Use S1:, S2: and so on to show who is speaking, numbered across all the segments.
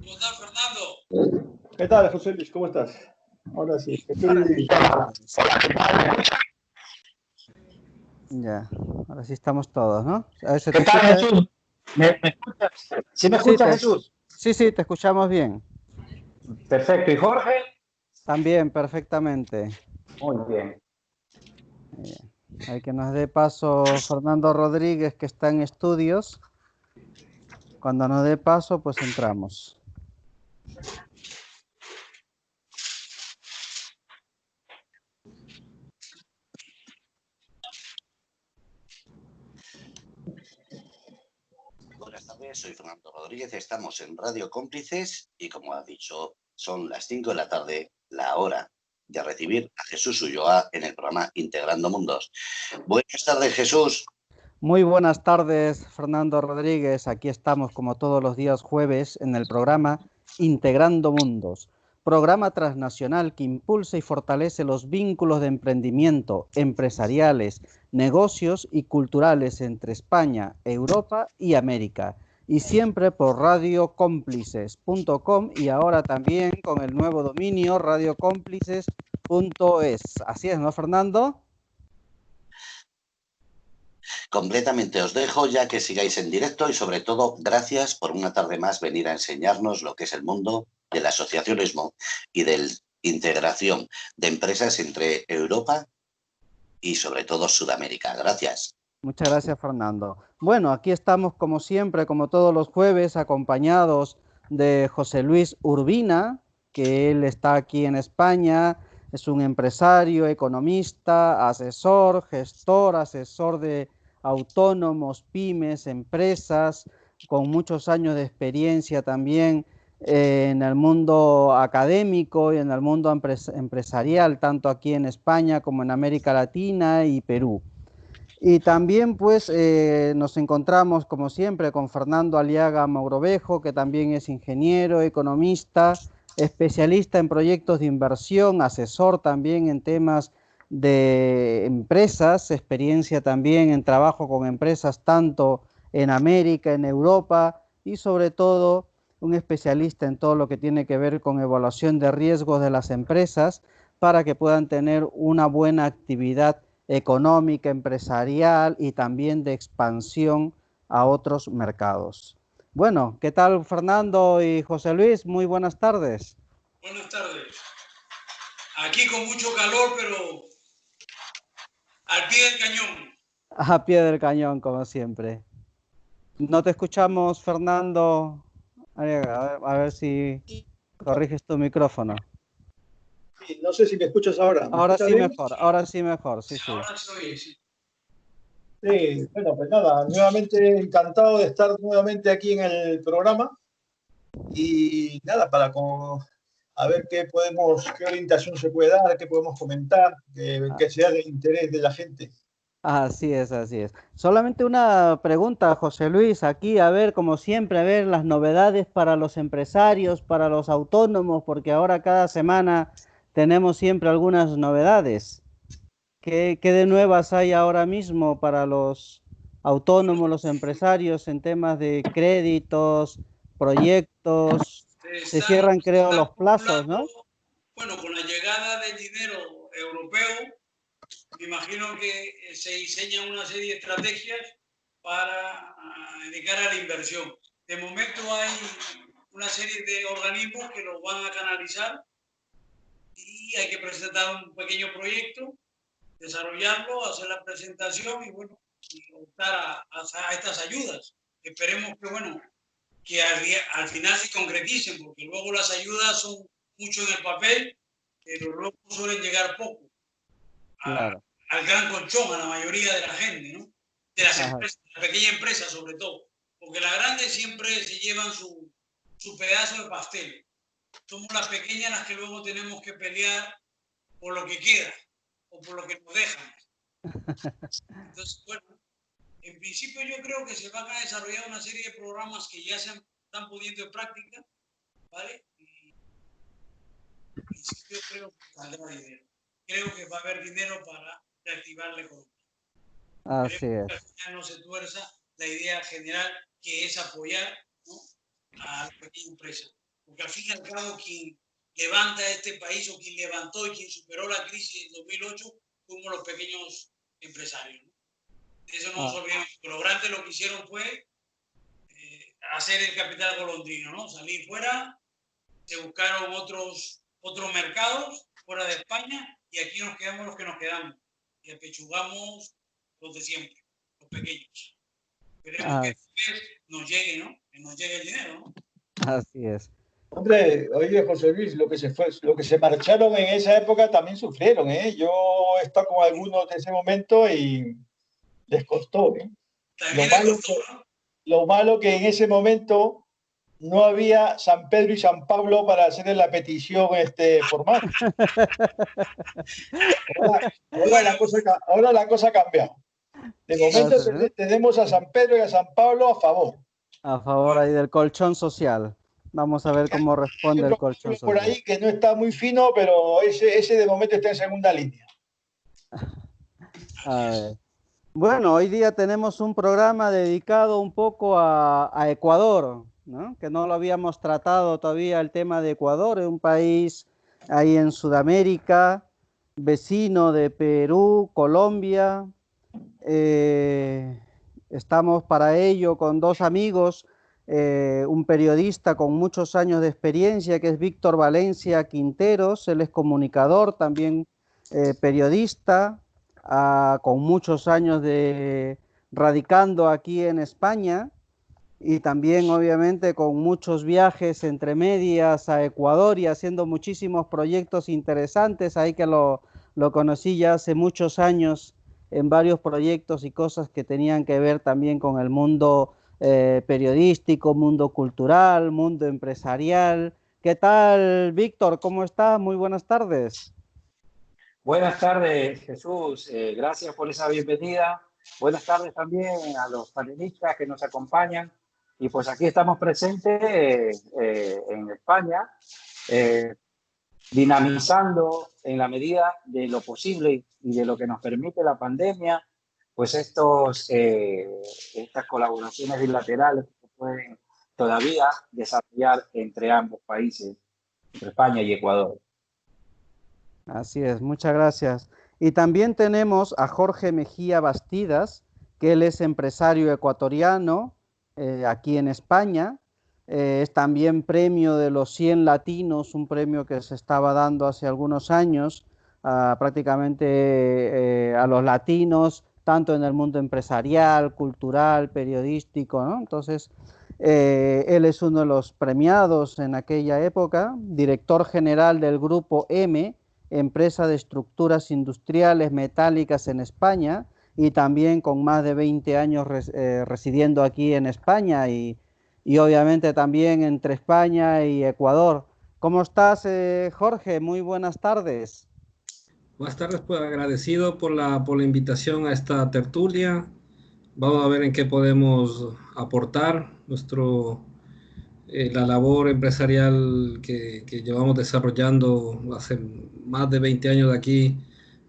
S1: ¿Cómo estás, Fernando?
S2: ¿Qué tal, José Luis? ¿Cómo estás? Ahora sí, estoy...
S3: Ya, ahora sí estamos todos, ¿no? A ver,
S4: ¿Qué tal, Jesús? ¿Me escuchas? ¿Sí me escuchas, Jesús?
S3: Sí, te escuchamos bien.
S4: Perfecto. ¿Y Jorge?
S3: También, perfectamente.
S4: Muy bien.
S3: Hay que nos dé paso Fernando Rodríguez, que está en estudios. Cuando nos dé paso, pues entramos.
S5: Buenas tardes, soy Fernando Rodríguez, estamos en Radio Cómplices y como ha dicho, son las 5 de la tarde, la hora de recibir a Jesús Ulloa en el programa Integrando Mundos. Buenas tardes, Jesús.
S3: Muy buenas tardes, Fernando Rodríguez. Aquí estamos como todos los días jueves en el programa Integrando Mundos, programa transnacional que impulsa y fortalece los vínculos de emprendimiento, empresariales, negocios y culturales entre España, Europa y América. Y siempre por radiocómplices.com y ahora también con el nuevo dominio radiocómplices.es. Así es, ¿no, Fernando?
S5: Completamente os dejo ya que sigáis en directo y sobre todo gracias por una tarde más venir a enseñarnos lo que es el mundo del asociacionismo y de la integración de empresas entre Europa y sobre todo Sudamérica. Gracias.
S3: Muchas gracias, Fernando. Bueno, aquí estamos como siempre, como todos los jueves, acompañados de José Luis Urbina, que él está aquí en España, es un empresario, economista, asesor, gestor, asesor de autónomos, pymes, empresas, con muchos años de experiencia también en el mundo académico y en el mundo empresarial, tanto aquí en España como en América Latina y Perú. Y también pues nos encontramos como siempre con Fernando Aliaga Mourovejo, que también es ingeniero, economista, especialista en proyectos de inversión, asesor también en temas de empresas, experiencia también en trabajo con empresas tanto en América, en Europa y sobre todo un especialista en todo lo que tiene que ver con evaluación de riesgos de las empresas para que puedan tener una buena actividad económica, empresarial y también de expansión a otros mercados. Bueno, ¿qué tal, Fernando y José Luis? Muy buenas tardes.
S1: Buenas tardes. Aquí con mucho calor, pero al pie del cañón.
S3: A pie del cañón, como siempre. No te escuchamos, Fernando. A ver si corriges tu micrófono.
S2: Sí, no sé si me escuchas ahora. ¿Me escuchas bien?
S3: Ahora sí mejor, sí.
S1: Ahora se oye, sí.
S2: Sí, bueno, pues nada, nuevamente encantado de estar nuevamente aquí en el programa y nada, a ver qué orientación se puede dar, qué podemos comentar, que sea de interés de la gente.
S3: Así es, así es. Solamente una pregunta, José Luis, aquí, a ver, como siempre, a ver las novedades para los empresarios, para los autónomos, porque ahora cada semana tenemos siempre algunas novedades. ¿Qué de nuevas hay ahora mismo para los autónomos, los empresarios en temas de créditos, proyectos? Se cierran, creo, los plazos, ¿no?
S1: Bueno, con la llegada del dinero europeo, me imagino que se diseñan una serie de estrategias para dedicar a la inversión. De momento hay una serie de organismos que lo van a canalizar y hay que presentar un pequeño proyecto, desarrollarlo, hacer la presentación y bueno, y optar a estas ayudas. Esperemos que bueno, que al final se concreticen, porque luego las ayudas son mucho en el papel, pero luego suelen llegar poco
S3: Claro.
S1: al gran colchón, a la mayoría de la gente, ¿no? De las empresas, de la pequeña empresa sobre todo, porque las grandes siempre se llevan su pedazo de pastel. Somos las pequeñas las que luego tenemos que pelear por lo que queda o por lo que nos dejan. Entonces, bueno, en principio yo creo que se van a desarrollar una serie de programas que ya se están poniendo en práctica, ¿vale? Y en principio creo que saldrá dinero. Creo que va a haber dinero para reactivar la economía.
S3: Así
S1: Creo
S3: es.
S1: que al final no se tuerza la idea general que es apoyar, ¿no?, a la pequeña empresa. porque al fin y al cabo quien levanta este país o quien levantó y quien superó la crisis del 2008 fuimos los pequeños empresarios, ¿no? Eso no nos olvidemos. Los grandes lo que hicieron fue hacer el capital golondrino, ¿no? Salir fuera, se buscaron otros mercados fuera de España y aquí nos quedamos los que nos quedamos y apechugamos los de siempre, los pequeños. Esperemos que después nos llegue, ¿no? Que nos llegue el dinero, ¿no?
S3: Así es.
S2: Hombre, oye, José Luis, lo que se marcharon en esa época también sufrieron, ¿eh? Yo he estado con algunos de ese momento y les costó, ¿eh? Lo malo que en ese momento no había San Pedro y San Pablo para hacer la petición formal. Ahora la cosa ha cambiado. De momento tenemos a San Pedro y a San Pablo a favor.
S3: A favor ahí del colchón social. Vamos a ver cómo responde el colchón social.
S2: Por ahí que no está muy fino, pero ese de momento está en segunda línea.
S3: A ver. Bueno, hoy día tenemos un programa dedicado un poco a Ecuador, ¿no? Que no lo habíamos tratado todavía el tema de Ecuador, es un país ahí en Sudamérica, vecino de Perú, Colombia. Estamos para ello con dos amigos, un periodista con muchos años de experiencia que es Víctor Valencia Quinteros, él es comunicador, también periodista, con muchos años de radicando aquí en España y también obviamente con muchos viajes entre medias a Ecuador y haciendo muchísimos proyectos interesantes, ahí que lo conocí ya hace muchos años en varios proyectos y cosas que tenían que ver también con el mundo periodístico, mundo cultural, mundo empresarial. ¿Qué tal, Víctor? ¿Cómo estás? Muy buenas tardes.
S4: Buenas tardes, Jesús. Gracias por esa bienvenida. Buenas tardes también a los panelistas que nos acompañan. Y pues aquí estamos presentes en España, dinamizando en la medida de lo posible y de lo que nos permite la pandemia, pues estas colaboraciones bilaterales que se pueden todavía desarrollar entre ambos países, entre España y Ecuador.
S3: Así es, muchas gracias. Y también tenemos a Jorge Mejía Bastidas, que él es empresario ecuatoriano aquí en España. Es también premio de los 100 latinos, un premio que se estaba dando hace algunos años prácticamente a los latinos, tanto en el mundo empresarial, cultural, periodístico, ¿no? Entonces, él es uno de los premiados en aquella época, director general del Grupo M, empresa de estructuras industriales metálicas en España, y también con más de 20 años residiendo aquí en España y obviamente también entre España y Ecuador. ¿Cómo estás, Jorge? Muy buenas tardes.
S6: Buenas tardes, pues agradecido por la invitación a esta tertulia. Vamos a ver en qué podemos aportar la labor empresarial que llevamos desarrollando hace más de 20 años de aquí.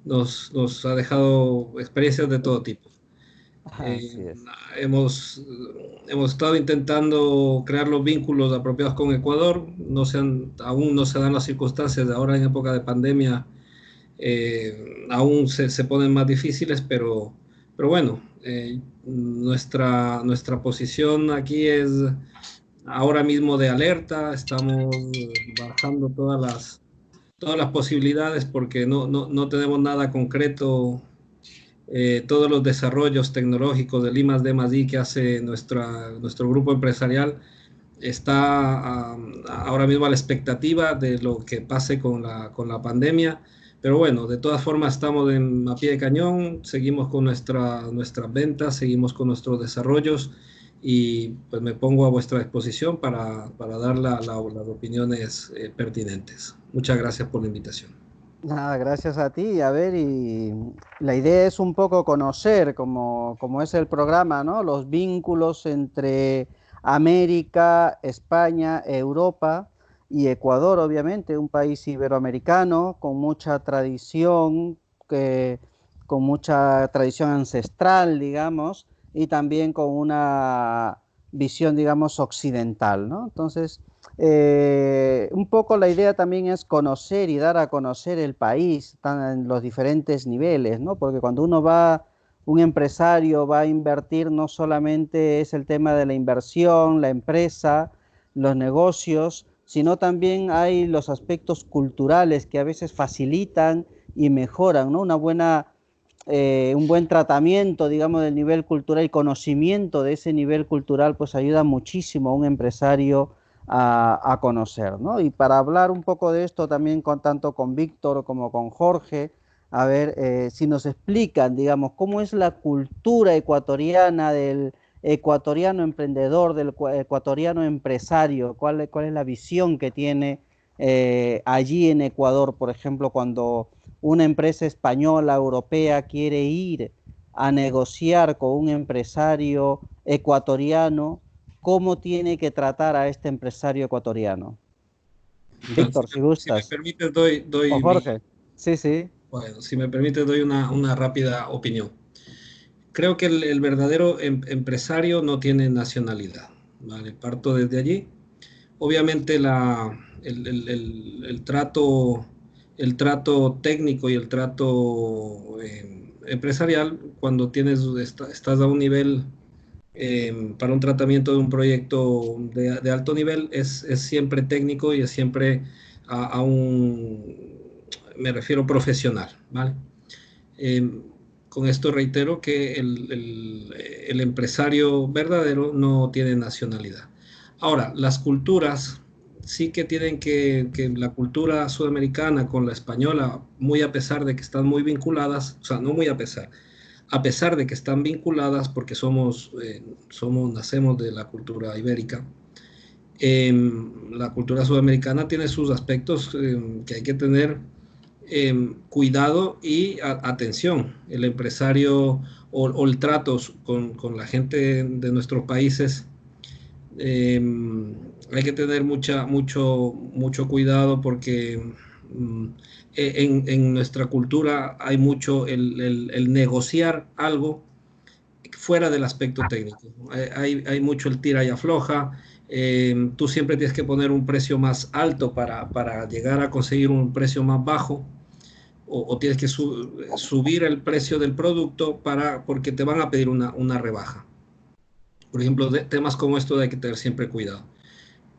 S6: Nos ha dejado experiencias de todo tipo. Hemos estado intentando crear los vínculos apropiados con Ecuador. Aún no se dan las circunstancias de ahora en época de pandemia. Aún se ponen más difíciles, pero bueno, nuestra posición aquí es ahora mismo de alerta. Estamos bajando todas las posibilidades porque no tenemos nada concreto. Todos los desarrollos tecnológicos del I+D+I que hace nuestro grupo empresarial está ahora mismo a la expectativa de lo que pase con la pandemia. Pero bueno, de todas formas estamos a pie de cañón, seguimos con nuestras ventas, seguimos con nuestros desarrollos y pues me pongo a vuestra disposición para dar las opiniones pertinentes. Muchas gracias por la invitación.
S3: Nada, gracias a ti. A ver, y la idea es un poco conocer, como es el programa, ¿no? Los vínculos entre América, España, Europa y Ecuador, obviamente, un país iberoamericano con mucha tradición, con mucha tradición ancestral, digamos, y también con una visión, digamos, occidental, ¿no? Entonces, un poco la idea también es conocer y dar a conocer el país en los diferentes niveles, ¿no? Porque cuando un empresario va a invertir, no solamente es el tema de la inversión, la empresa, los negocios, sino también hay los aspectos culturales que a veces facilitan y mejoran, ¿no? Un buen tratamiento, digamos, del nivel cultural y conocimiento de ese nivel cultural, pues ayuda muchísimo a un empresario a conocer, ¿no? Y para hablar un poco de esto también tanto con Víctor como con Jorge, a ver si nos explican, digamos, cómo es la cultura ecuatoriana del ecuatoriano emprendedor, del ecuatoriano empresario, cuál es la visión que tiene allí en Ecuador, por ejemplo, cuando una empresa española, europea, quiere ir a negociar con un empresario ecuatoriano, ¿cómo tiene que tratar a este empresario ecuatoriano? Víctor, si
S6: Si me
S3: gustas.
S6: permites,
S3: O Jorge. Sí, sí.
S6: bueno, si me permite, doy una rápida opinión. Creo que el verdadero empresario no tiene nacionalidad, ¿vale? Parto desde allí. Obviamente el trato técnico y el trato empresarial, cuando estás a un nivel para un tratamiento de un proyecto de alto nivel, es siempre técnico y es siempre me refiero profesional, ¿vale? Eh, con esto reitero que el empresario verdadero no tiene nacionalidad. Ahora, las culturas sí que tienen que la cultura sudamericana con la española, muy a pesar de que están muy vinculadas, o sea, no muy a pesar de que están vinculadas porque nacemos de la cultura ibérica, la cultura sudamericana tiene sus aspectos que hay que tener cuidado y atención. El empresario o el trato con la gente de nuestros países, hay que tener mucho cuidado porque en nuestra cultura hay mucho el negociar algo fuera del aspecto técnico. Hay mucho el tira y afloja. Tú siempre tienes que poner un precio más alto para llegar a conseguir un precio más bajo, o tienes que subir el precio del producto porque te van a pedir una rebaja. Por ejemplo, temas como esto hay que tener siempre cuidado.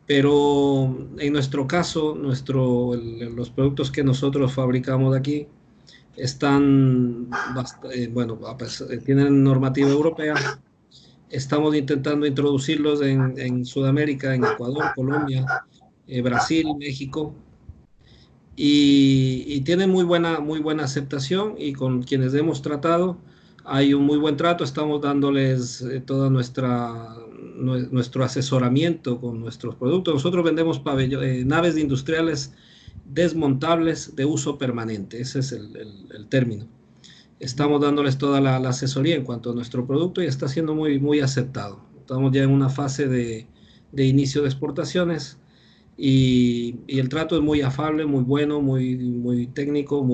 S6: Pero en nuestro caso, los productos que nosotros fabricamos aquí están, bueno, tienen normativa europea. Estamos intentando introducirlos en Sudamérica, en Ecuador, Colombia, Brasil, México, y tienen muy buena aceptación, y con quienes hemos tratado hay un muy buen trato. Estamos dándoles todo nuestro asesoramiento con nuestros productos. Nosotros vendemos naves industriales desmontables de uso permanente, ese es el término. Estamos dándoles toda la asesoría en cuanto a nuestro producto y está siendo muy aceptado. Estamos ya en una fase de inicio de exportaciones y el trato es muy afable, muy bueno, muy técnico,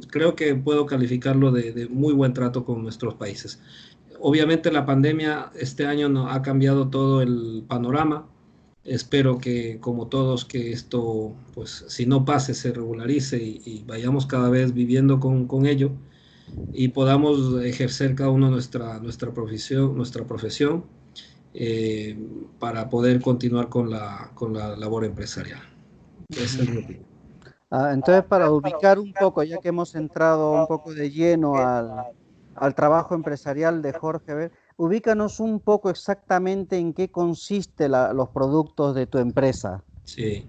S6: creo que puedo calificarlo de muy buen trato con nuestros países. Obviamente la pandemia este año ha cambiado todo el panorama. Espero que, como todos, que esto, pues, si no pase, se regularice y vayamos cada vez viviendo con ello y podamos ejercer cada uno nuestra profesión para poder continuar con la labor empresarial. Esa es mi opinión.
S3: Entonces, para ubicar un poco, ya que hemos entrado un poco de lleno al trabajo empresarial de Jorge, a ver, ubícanos un poco exactamente en qué consiste los productos de tu empresa.
S6: Sí.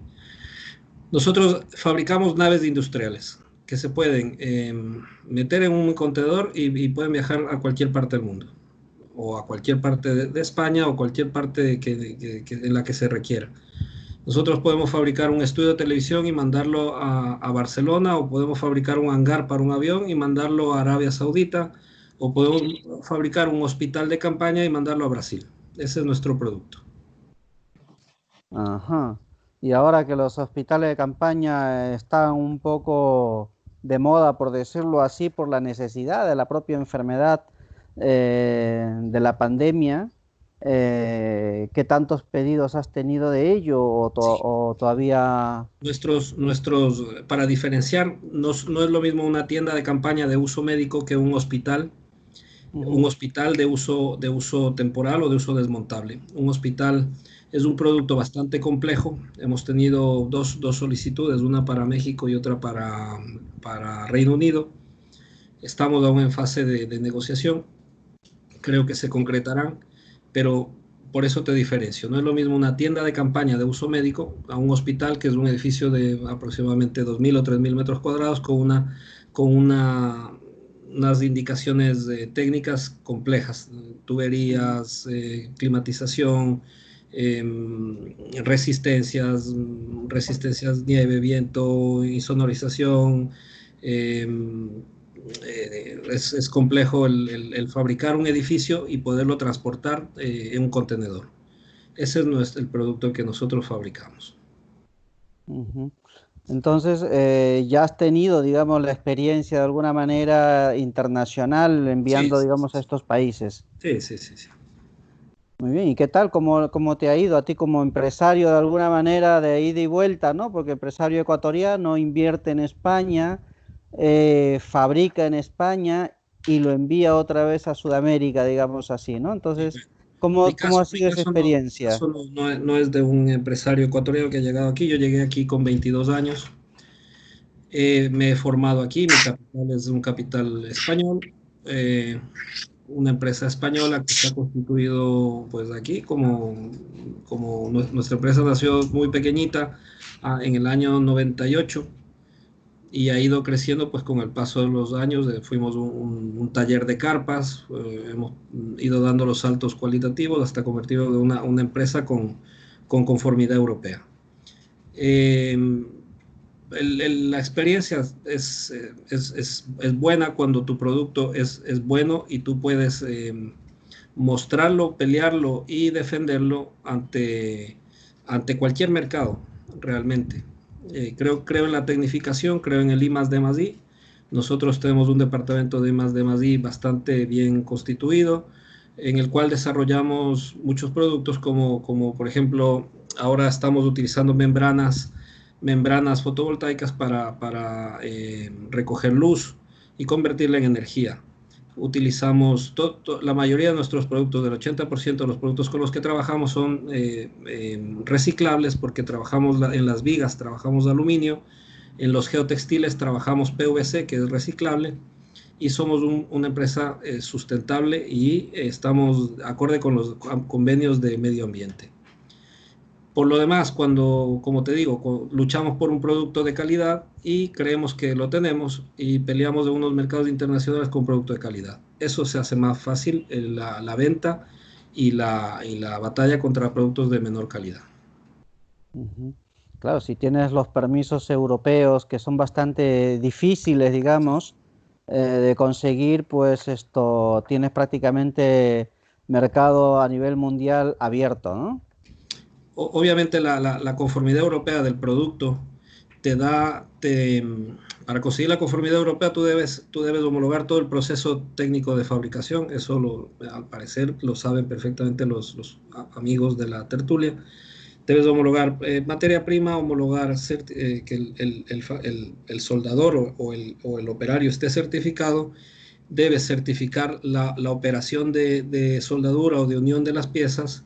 S6: Nosotros fabricamos naves industriales que se pueden meter en un contenedor y pueden viajar a cualquier parte del mundo, o a cualquier parte de España, o cualquier parte en la que se requiera. Nosotros podemos fabricar un estudio de televisión y mandarlo a Barcelona, o podemos fabricar un hangar para un avión y mandarlo a Arabia Saudita, o podemos fabricar un hospital de campaña y mandarlo a Brasil. Ese es nuestro producto.
S3: Ajá. Y ahora que los hospitales de campaña están un poco de moda, por decirlo así, por la necesidad de la propia enfermedad de la pandemia, ¿Qué tantos pedidos has tenido de ello o todavía?
S6: Para diferenciar, no es lo mismo una tienda de campaña de uso médico que un hospital. Un hospital de uso temporal o de uso desmontable. Un hospital es un producto bastante complejo. Hemos tenido dos solicitudes, una para México y otra para Reino Unido. Estamos aún en fase de negociación. Creo que se concretarán, pero por eso te diferencio. No es lo mismo una tienda de campaña de uso médico a un hospital, que es un edificio de aproximadamente 2.000 o 3.000 metros cuadrados con unas indicaciones técnicas complejas, tuberías, climatización, resistencias, nieve, viento, insonorización. Es complejo el fabricar un edificio y poderlo transportar en un contenedor. Ese es el producto que nosotros fabricamos.
S3: Entonces, ya has tenido, digamos, la experiencia de alguna manera internacional enviando,
S6: Sí,
S3: digamos, a estos países.
S6: Sí.
S3: Muy bien, ¿y qué tal? ¿Cómo te ha ido a ti como empresario de alguna manera de ida y vuelta, ¿no? Porque empresario ecuatoriano invierte en España, fabrica en España y lo envía otra vez a Sudamérica, digamos así, ¿no? Entonces, ¿cómo ha sido esa experiencia?
S6: No es de un empresario ecuatoriano que ha llegado aquí. Yo llegué aquí con 22 años. Me he formado aquí, mi capital es un capital español. Una empresa española que se ha constituido pues aquí como nuestra empresa nació muy pequeñita en el año 98 y ha ido creciendo pues con el paso de los años. Fuimos un taller de carpas, hemos ido dando los saltos cualitativos hasta convertirlo en una empresa con conformidad europea. La experiencia es buena cuando tu producto es bueno y tú puedes mostrarlo, pelearlo y defenderlo ante cualquier mercado, realmente. Creo en la tecnificación, creo en el I+D+I. Nosotros tenemos un departamento de I+D+I bastante bien constituido, en el cual desarrollamos muchos productos como por ejemplo, ahora estamos utilizando membranas fotovoltaicas para recoger luz y convertirla en energía. Utilizamos la mayoría de nuestros productos, del 80% de los productos con los que trabajamos son reciclables, porque trabajamos en las vigas, trabajamos aluminio, en los geotextiles trabajamos PVC, que es reciclable, y somos una empresa sustentable y estamos acorde con los convenios de medio ambiente. Por lo demás, como te digo, luchamos por un producto de calidad y creemos que lo tenemos y peleamos en unos mercados internacionales con producto de calidad. Eso se hace más fácil la venta y la batalla contra productos de menor calidad.
S3: Claro, si tienes los permisos europeos que son bastante difíciles, digamos, de conseguir, pues tienes prácticamente mercado a nivel mundial abierto, ¿no?
S6: Obviamente la conformidad europea del producto para conseguir la conformidad europea tú debes homologar todo el proceso técnico de fabricación. Eso al parecer lo saben perfectamente los amigos de la tertulia. Debes homologar materia prima, homologar que el soldador o el operario esté certificado. Debes certificar la operación de soldadura o de unión de las piezas.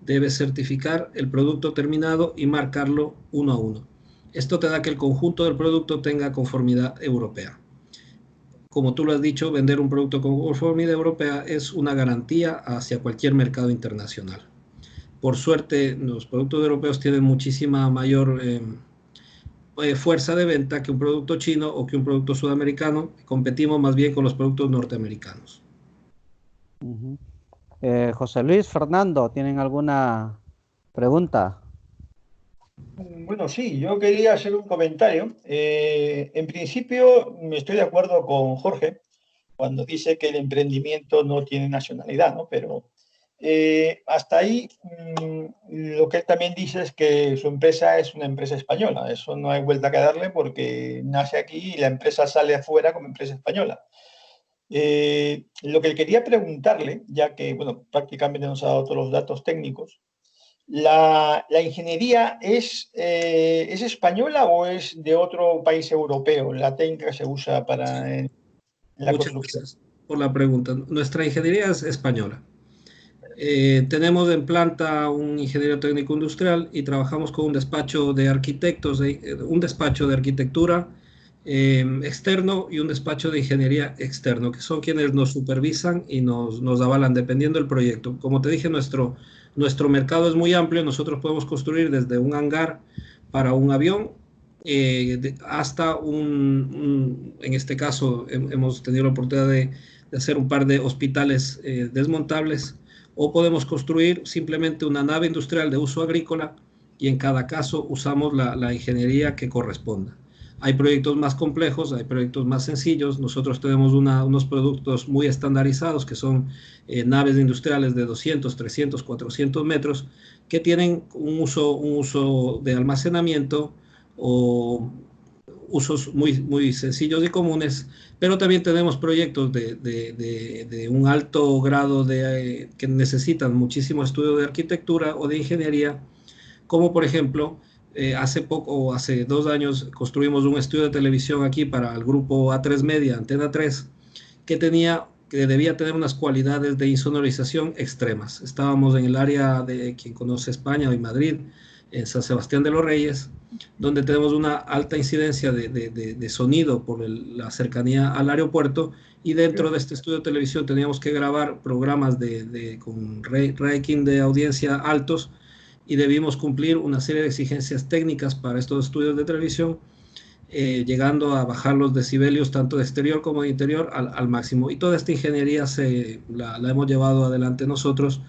S6: Debes certificar el producto terminado y marcarlo uno a uno. Esto te da que el conjunto del producto tenga conformidad europea. Como tú lo has dicho, vender un producto con conformidad europea es una garantía hacia cualquier mercado internacional. Por suerte, los productos europeos tienen muchísima mayor fuerza de venta que un producto chino o que un producto sudamericano. Competimos más bien con los productos norteamericanos.
S3: José Luis, Fernando, ¿tienen alguna pregunta?
S2: Bueno, sí, yo quería hacer un comentario. En principio, me estoy de acuerdo con Jorge cuando dice que el emprendimiento no tiene nacionalidad, ¿no? Pero hasta ahí, lo que él también dice es que su empresa es una empresa española. Eso no hay vuelta que darle porque nace aquí y la empresa sale afuera como empresa española. Lo que quería preguntarle, ya que, bueno, prácticamente nos ha dado todos los datos técnicos, ¿la ingeniería es española o es de otro país europeo? La técnica que se usa para en la
S6: Muchas
S2: construcción.
S6: gracias por la pregunta. Nuestra ingeniería es española. Tenemos en planta un ingeniero técnico industrial y trabajamos con un despacho de arquitectos, un despacho de arquitectura externo y un despacho de ingeniería externo, que son quienes nos supervisan y nos avalan dependiendo del proyecto. Como te dije, nuestro mercado es muy amplio. Nosotros podemos construir desde un hangar para un avión hasta en este caso hemos tenido la oportunidad de hacer un par de hospitales desmontables, o podemos construir simplemente una nave industrial de uso agrícola y en cada caso usamos la ingeniería que corresponda. Hay proyectos más complejos, hay proyectos más sencillos. Nosotros tenemos unos productos muy estandarizados que son naves industriales de 200, 300, 400 metros que tienen un uso de almacenamiento o usos muy sencillos y comunes, pero también tenemos proyectos de un alto grado que necesitan muchísimo estudio de arquitectura o de ingeniería, como por ejemplo, hace 2 años construimos un estudio de televisión aquí para el grupo A3 Media, Antena 3, que debía tener unas cualidades de insonorización extremas. Estábamos en el área de quien conoce España y Madrid, en San Sebastián de los Reyes, donde tenemos una alta incidencia de sonido por la cercanía al aeropuerto, y dentro de este estudio de televisión teníamos que grabar programas con ranking de audiencia altos, y debimos cumplir una serie de exigencias técnicas para estos estudios de televisión, llegando a bajar los decibelios tanto de exterior como de interior al máximo. Y toda esta ingeniería la hemos llevado adelante nosotros,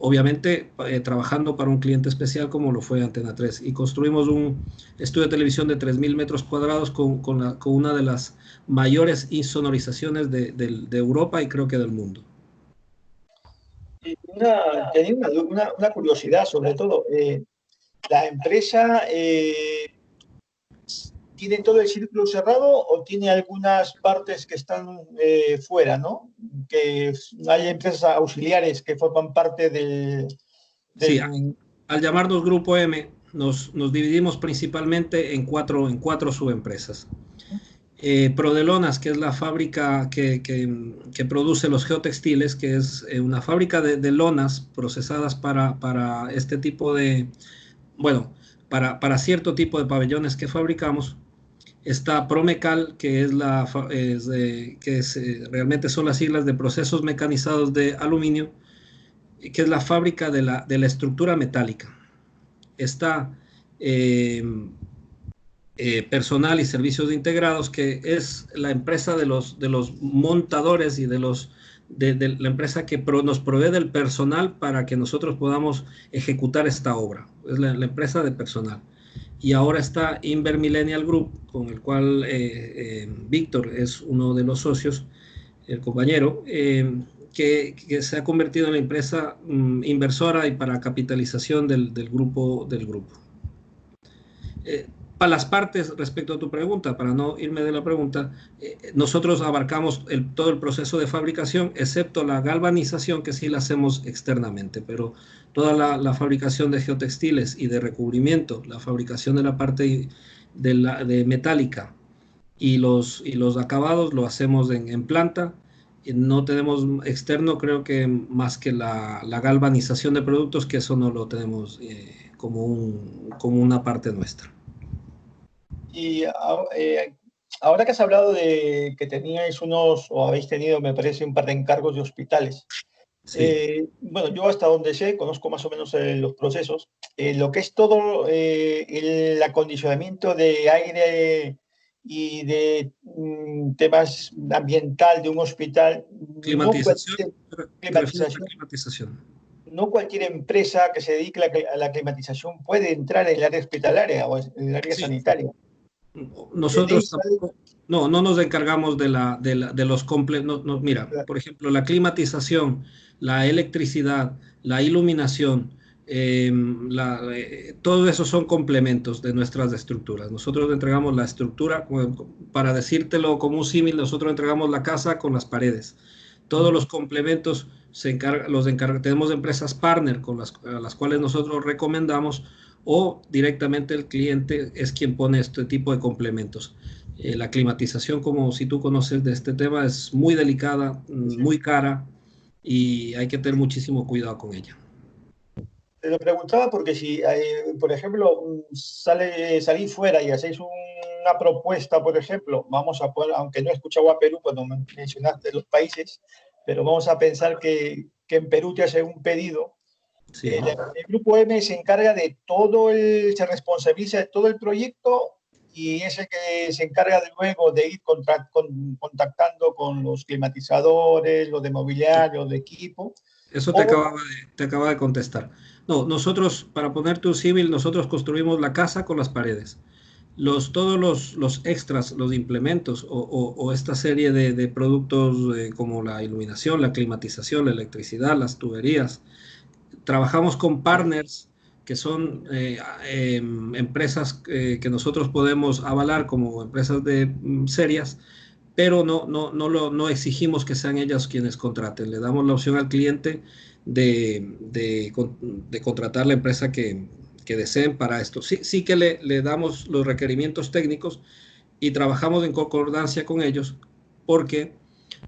S6: obviamente trabajando para un cliente especial como lo fue Antena 3, y construimos un estudio de televisión de 3.000 metros cuadrados con una de las mayores insonorizaciones de Europa y creo que del mundo.
S2: Tenía una curiosidad sobre todo. ¿La empresa tiene todo el círculo cerrado o tiene algunas partes que están fuera, ¿no? Que hay empresas auxiliares que forman parte del...
S6: Sí, al llamarnos Grupo M, nos dividimos principalmente en cuatro subempresas. Prodelonas, que es la fábrica que produce los geotextiles, que es una fábrica de lonas procesadas para este tipo de, bueno, para cierto tipo de pabellones que fabricamos. Está Promecal, que realmente son las siglas de procesos mecanizados de aluminio, que es la fábrica de la estructura metálica. Está Personal y Servicios Integrados, que es la empresa de los montadores y de la empresa que nos provee del personal para que nosotros podamos ejecutar esta obra. Es la empresa de personal. Y ahora está Inver Millennial Group, con el cual Víctor es uno de los socios, el compañero, que se ha convertido en la empresa inversora y para capitalización del grupo. Para las partes, respecto a tu pregunta, para no irme de la pregunta, nosotros abarcamos todo el proceso de fabricación, excepto la galvanización, que sí la hacemos externamente, pero toda la fabricación de geotextiles y de recubrimiento, la fabricación de la parte de metálica y los acabados lo hacemos en planta. No tenemos externo, creo que más que la galvanización de productos, que eso no lo tenemos como una parte nuestra.
S2: Y ahora que has hablado de que teníais o habéis tenido, me parece, un par de encargos de hospitales. Sí. Bueno, yo hasta donde sé, conozco más o menos los procesos. Lo que es todo el acondicionamiento de aire y de temas ambiental de un hospital.
S6: Climatización.
S2: No cualquier empresa que se dedique a la climatización puede entrar en el área hospitalaria o en el área sanitaria.
S6: Nosotros tampoco, no nos encargamos de los completos. Mira, por ejemplo, la climatización, la electricidad, la iluminación, todo eso son complementos de nuestras estructuras. Nosotros entregamos la estructura, para decírtelo como un símil, nosotros entregamos la casa con las paredes. Todos los complementos tenemos empresas partner a las cuales nosotros recomendamos, o directamente el cliente es quien pone este tipo de complementos. La climatización, como si tú conoces de este tema, es muy delicada, muy cara, y hay que tener muchísimo cuidado con ella.
S2: Te lo preguntaba porque si, por ejemplo, salís fuera y hacéis una propuesta, por ejemplo, vamos a poner, aunque no he escuchado a Perú cuando mencionaste los países, pero vamos a pensar que en Perú te hacen un pedido.
S6: Sí.
S2: El Grupo M se encarga de se responsabiliza de todo el proyecto y es el que se encarga de luego de ir contactando con los climatizadores, los de mobiliario, de equipo.
S6: Eso te acaba de contestar. No, nosotros, para ponerte un símil, nosotros construimos la casa con las paredes. Todos los extras, los implementos o esta serie de productos como la iluminación, la climatización, la electricidad, las tuberías. Trabajamos con partners que son empresas que nosotros podemos avalar como empresas serias, pero no exigimos que sean ellas quienes contraten. Le damos la opción al cliente de contratar la empresa que deseen para esto. Sí que le damos los requerimientos técnicos y trabajamos en concordancia con ellos, porque,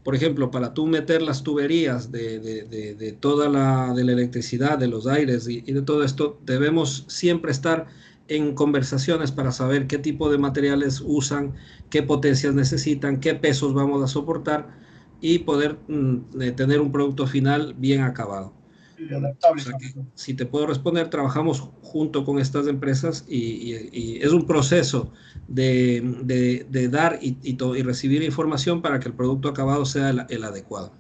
S6: por ejemplo, para tú meter las tuberías de toda de la electricidad, de los aires y de todo esto, debemos siempre estar en conversaciones para saber qué tipo de materiales usan, qué potencias necesitan, qué pesos vamos a soportar y poder tener un producto final bien acabado. O sea que, si te puedo responder, trabajamos junto con estas empresas y es un proceso de dar y recibir información para que el producto acabado sea el adecuado.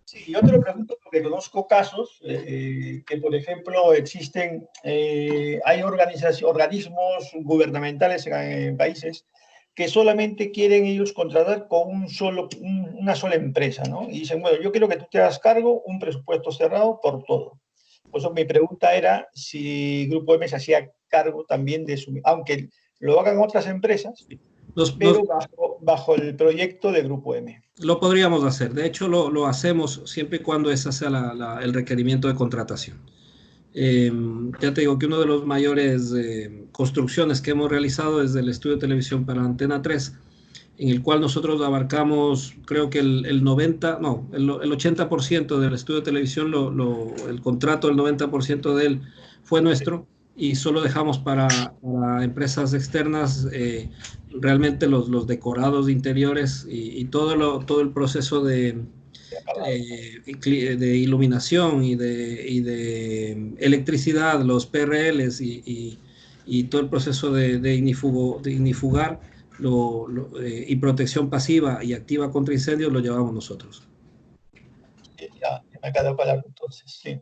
S2: Sí, yo te lo pregunto porque conozco casos que, por ejemplo, existen, hay organismos gubernamentales en países que solamente quieren ellos contratar con una sola empresa, ¿no? Y dicen, bueno, yo quiero que tú te hagas cargo, un presupuesto cerrado por todo. Por eso mi pregunta era si Grupo M se hacía cargo también de aunque lo hagan otras empresas, pero bajo el proyecto de Grupo M.
S6: Lo podríamos hacer. De hecho, lo hacemos siempre y cuando ese sea el requerimiento de contratación. Ya te digo que uno de los mayores construcciones que hemos realizado es el estudio de televisión para Antena 3, en el cual nosotros abarcamos, creo que el 80% del estudio de televisión, el contrato, el 90% de él fue nuestro, y solo dejamos para empresas externas realmente los decorados de interiores y todo el proceso de iluminación y de electricidad, los PRLs y todo el proceso de ignifugar y protección pasiva y activa contra incendios lo llevamos nosotros.
S2: Ya me quedó claro entonces, sí.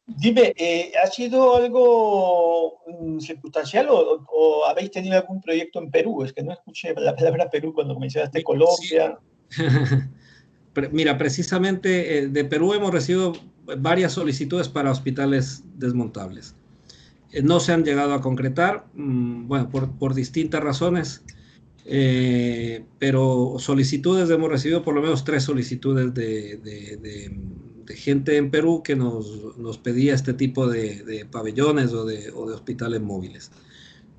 S2: Dime, ¿ha sido algo circunstancial o habéis tenido algún proyecto en Perú? Es que no escuché la palabra Perú cuando mencionaste Colombia.
S6: Sí. Mira, precisamente de Perú hemos recibido varias solicitudes para hospitales desmontables. No se han llegado a concretar, bueno, por distintas razones, pero solicitudes hemos recibido por lo menos 3 solicitudes de gente en Perú que nos pedía este tipo de pabellones o de hospitales móviles.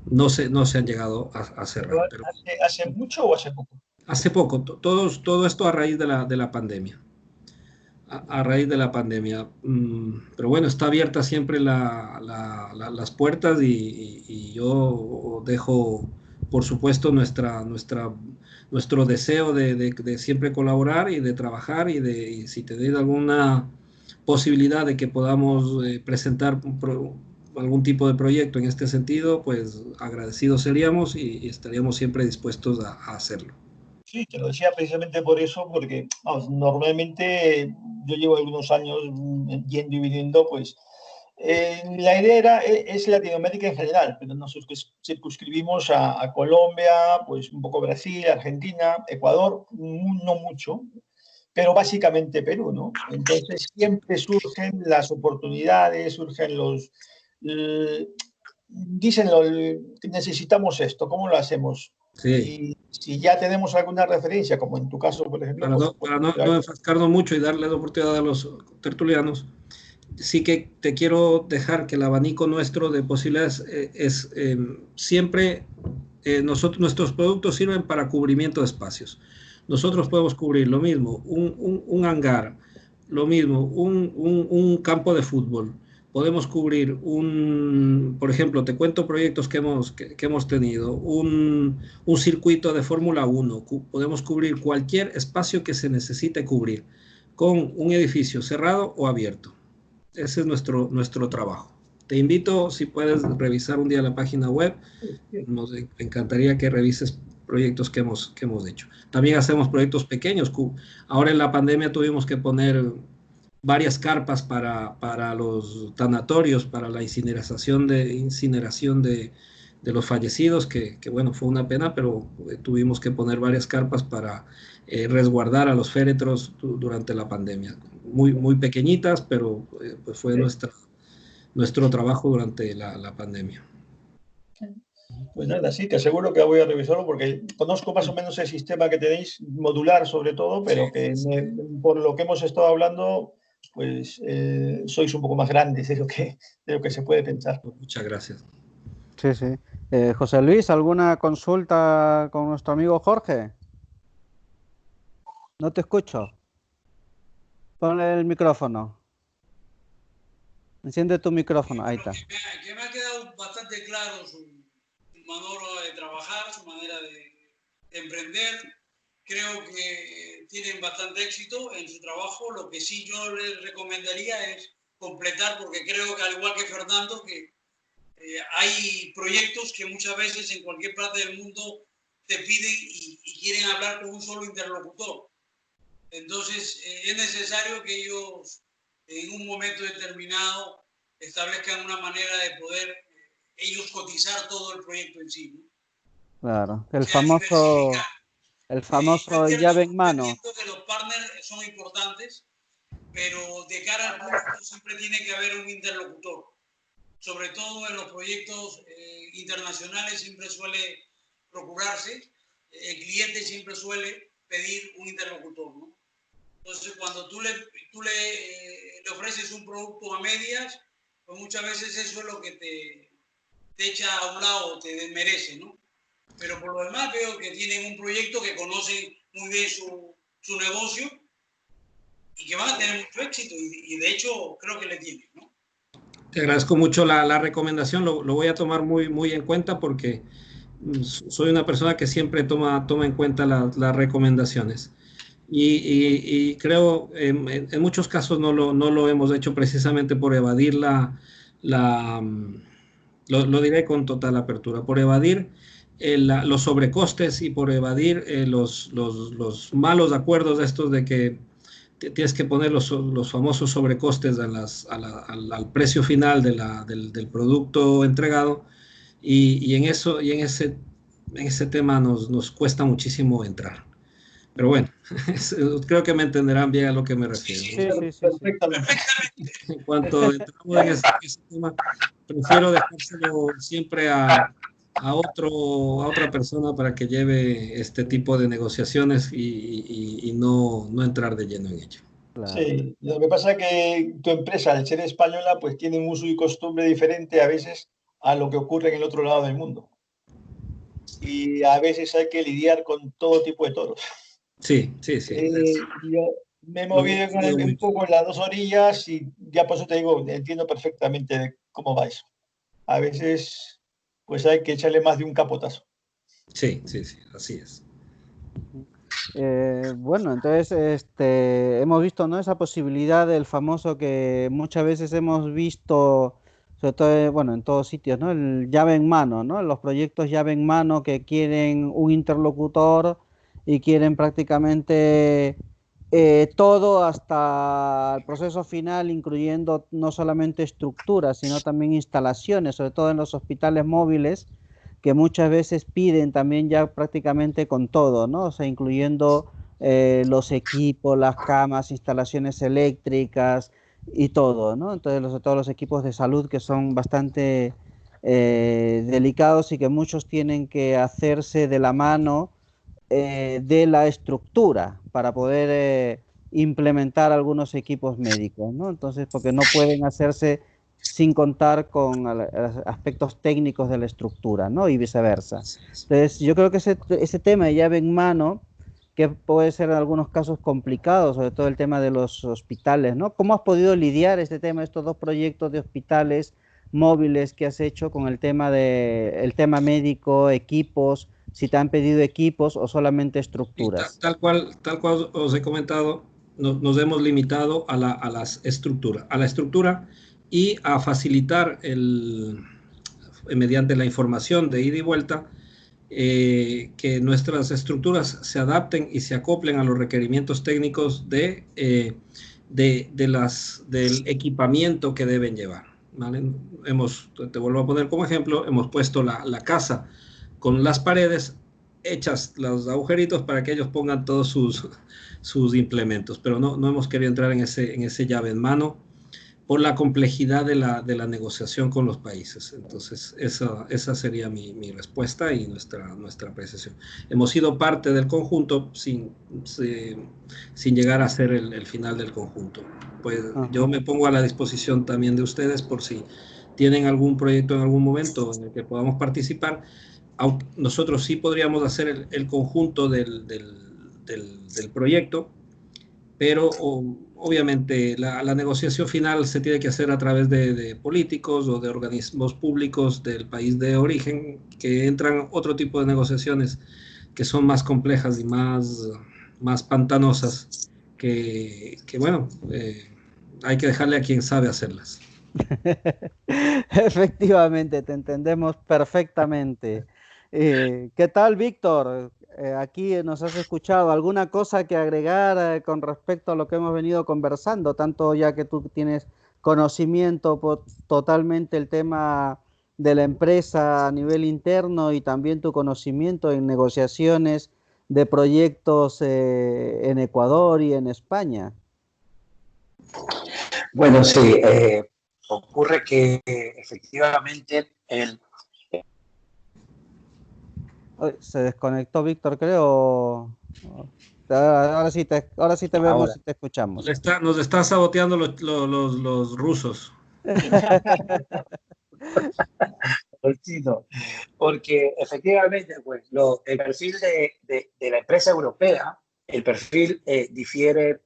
S6: No se han llegado a cerrar. Pero
S2: ¿Hace mucho o hace poco?
S6: Hace poco, todo esto a raíz de la pandemia. A raíz de la pandemia. Pero bueno, está abierta siempre las puertas y yo dejo, por supuesto, nuestro deseo de siempre colaborar y de trabajar y si tenéis alguna posibilidad de que podamos presentar algún tipo de proyecto en este sentido, pues agradecidos seríamos y estaríamos siempre dispuestos a hacerlo.
S2: Sí, te lo decía precisamente por eso, porque vamos, normalmente yo llevo algunos años yendo y viniendo, pues la idea es Latinoamérica en general, pero nos circunscribimos a Colombia, pues un poco Brasil, Argentina, Ecuador, no mucho, pero básicamente Perú, ¿no? Entonces siempre surgen las oportunidades, surgen los... dicen, necesitamos esto, ¿cómo lo hacemos?
S6: Sí.
S2: Y si ya tenemos alguna referencia, como en tu caso, por ejemplo...
S6: Para no enfrascarnos mucho y darle la oportunidad a los tertulianos, sí que te quiero dejar que el abanico nuestro de posibilidades es siempre, nuestros productos sirven para cubrimiento de espacios. Nosotros podemos cubrir lo mismo, un hangar, lo mismo, un campo de fútbol. Podemos cubrir por ejemplo, te cuento proyectos que hemos tenido, un circuito de Fórmula 1, podemos cubrir cualquier espacio que se necesite cubrir, con un edificio cerrado o abierto. Ese es nuestro trabajo. Te invito, si puedes, revisar un día la página web. Nos encantaría que revises proyectos que hemos hecho. También hacemos proyectos pequeños. Ahora en la pandemia tuvimos que poner varias carpas para los tanatorios, para la incineración de los fallecidos, que bueno, fue una pena, pero tuvimos que poner varias carpas para resguardar a los féretros durante la pandemia. Muy pequeñitas, pero pues fue nuestro trabajo durante la pandemia.
S2: Pues nada, sí, te aseguro que voy a revisarlo porque conozco más o menos el sistema que tenéis, modular sobre todo, pero que por lo que hemos estado hablando, pues sois un poco más grandes de lo que se puede pensar.
S6: Muchas gracias.
S3: Sí, sí. José Luis, ¿alguna consulta con nuestro amigo Jorge? No te escucho. Ponle el micrófono. Enciende tu micrófono, ahí está.
S1: Que me ha quedado bastante claro su manera de trabajar, su manera de emprender. Creo que tienen bastante éxito en su trabajo. Lo que sí yo les recomendaría es completar, porque creo que al igual que Fernando, que hay proyectos que muchas veces en cualquier parte del mundo te piden y quieren hablar con un solo interlocutor. Entonces es necesario que ellos en un momento determinado establezcan una manera de poder ellos cotizar todo el proyecto en sí, ¿no?
S3: Claro,
S1: el
S3: famoso llave en mano.
S1: Entiendo que los partners son importantes, pero de cara al público siempre tiene que haber un interlocutor. Sobre todo en los proyectos internacionales siempre suele procurarse, el cliente siempre suele pedir un interlocutor, ¿no? Entonces, cuando tú le ofreces un producto a medias, pues muchas veces eso es lo que te echa a un lado, te desmerece, ¿no? Pero por lo demás veo que tienen un proyecto que conocen muy bien su negocio y que van a tener mucho éxito y de hecho creo que le tienen, ¿no?
S6: Te agradezco mucho la recomendación, lo voy a tomar muy en cuenta porque soy una persona que siempre toma en cuenta las recomendaciones. Y creo en muchos casos no lo hemos hecho precisamente por evadir lo diré con total apertura, por evadir los sobrecostes y por evadir los malos acuerdos de estos de que tienes que poner los famosos sobrecostes al precio final del producto entregado y en ese tema nos cuesta muchísimo entrar. Pero bueno, creo que me entenderán bien a lo que me refiero.
S3: Sí.
S2: Perfectamente.
S6: En cuanto entramos en ese tema, prefiero dejárselo siempre a otra persona para que lleve este tipo de negociaciones y no entrar de lleno en ello.
S3: Claro.
S2: Sí, lo que pasa es que tu empresa, al ser española, pues tiene un uso y costumbre diferente a veces a lo que ocurre en el otro lado del mundo. Y a veces hay que lidiar con todo tipo de toros.
S6: Sí.
S2: Yo me he movido un poco en las dos orillas y ya por eso te digo, entiendo perfectamente cómo va eso. A veces pues hay que echarle más de un capotazo.
S6: Sí, así es.
S3: Bueno, entonces hemos visto, ¿no?, esa posibilidad del famoso que muchas veces hemos visto, sobre todo, bueno, en todos sitios, ¿no?, el llave en mano, ¿no?, los proyectos llave en mano que quieren un interlocutor y quieren prácticamente todo hasta el proceso final, incluyendo no solamente estructuras, sino también instalaciones, sobre todo en los hospitales móviles, que muchas veces piden también ya prácticamente con todo, ¿no? O sea, incluyendo los equipos, las camas, instalaciones eléctricas y todo, ¿no? Entonces, todos los equipos de salud que son bastante delicados y que muchos tienen que hacerse de la mano de la estructura para poder implementar algunos equipos médicos, ¿no? Entonces, porque no pueden hacerse sin contar con aspectos técnicos de la estructura, ¿no? Y viceversa. Entonces, yo creo que ese tema de llave en mano, que puede ser en algunos casos complicado, sobre todo el tema de los hospitales, ¿no? ¿Cómo has podido lidiar este tema, estos dos proyectos de hospitales móviles que has hecho con el tema médico, equipos, si te han pedido equipos o solamente estructuras?
S6: Tal cual os he comentado, nos hemos limitado a la estructura y a facilitar mediante la información de ida y vuelta, que nuestras estructuras se adapten y se acoplen a los requerimientos técnicos del equipamiento que deben llevar, ¿vale? Te vuelvo a poner como ejemplo, hemos puesto la casa con las paredes hechas, los agujeritos para que ellos pongan todos sus implementos, pero no hemos querido entrar en ese llave en mano por la complejidad de la negociación con los países. Entonces, esa sería mi respuesta y nuestra apreciación. Hemos sido parte del conjunto sin llegar a ser el final del conjunto. Pues yo me pongo a la disposición también de ustedes por si tienen algún proyecto en algún momento en el que podamos participar. Nosotros sí podríamos hacer el conjunto del proyecto, pero obviamente la negociación final se tiene que hacer a través de políticos o de organismos públicos del país de origen, que entran otro tipo de negociaciones que son más complejas y más pantanosas, que bueno, hay que dejarle a quien sabe hacerlas.
S3: Efectivamente, te entendemos perfectamente. ¿Qué tal, Víctor? Aquí nos has escuchado. ¿Alguna cosa que agregar con respecto a lo que hemos venido conversando? Tanto ya que tú tienes conocimiento por totalmente el tema de la empresa a nivel interno y también tu conocimiento en negociaciones de proyectos en Ecuador y en España.
S4: Bueno, sí, ocurre que efectivamente
S3: Se desconectó Víctor, creo. Ahora sí te vemos y te escuchamos.
S6: Nos están saboteando los rusos.
S4: Porque efectivamente, pues, el perfil de la empresa europea, el perfil difiere